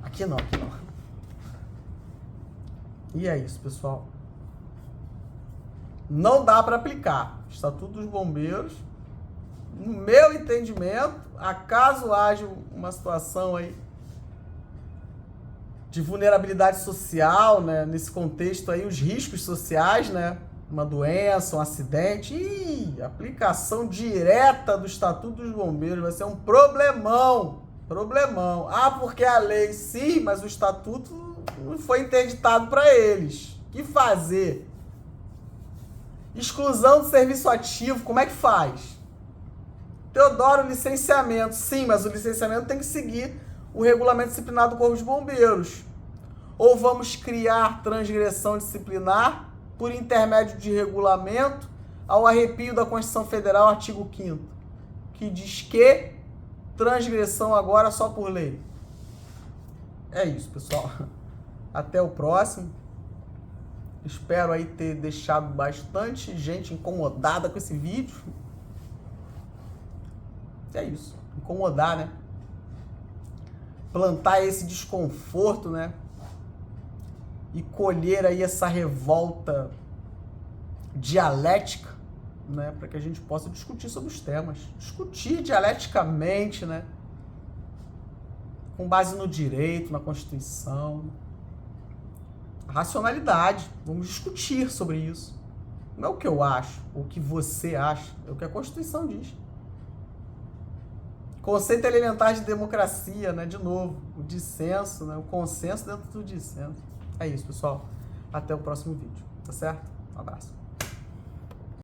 [SPEAKER 1] Aqui não, aqui não. E é isso, pessoal. Não dá para aplicar Estatuto dos Bombeiros, no meu entendimento, acaso haja uma situação aí de vulnerabilidade social, né? Nesse contexto aí, os riscos sociais, né? Uma doença, um acidente, aplicação direta do Estatuto dos Bombeiros vai ser um problemão. Ah, porque a lei sim, mas o Estatuto não foi interditado para eles. O que fazer? Exclusão do serviço ativo, como é que faz? Teodoro, licenciamento. Sim, mas o licenciamento tem que seguir o regulamento disciplinar do Corpo de Bombeiros. Ou vamos criar transgressão disciplinar por intermédio de regulamento ao arrepio da Constituição Federal, artigo 5º, que diz que transgressão agora só por lei. É isso, pessoal. Até o próximo. Espero aí ter deixado bastante gente incomodada com esse vídeo. É isso. Incomodar, né? Plantar esse desconforto, né? E colher aí essa revolta dialética, né? Para que a gente possa discutir sobre os temas. Discutir dialeticamente, né? Com base no direito, na Constituição. A racionalidade. Vamos discutir sobre isso. Não é o que eu acho, ou o que você acha, é o que a Constituição diz. Conceito elementar de democracia, né? De novo, o dissenso, né? O consenso dentro do dissenso. É isso, pessoal. Até o próximo vídeo, tá certo? Um abraço.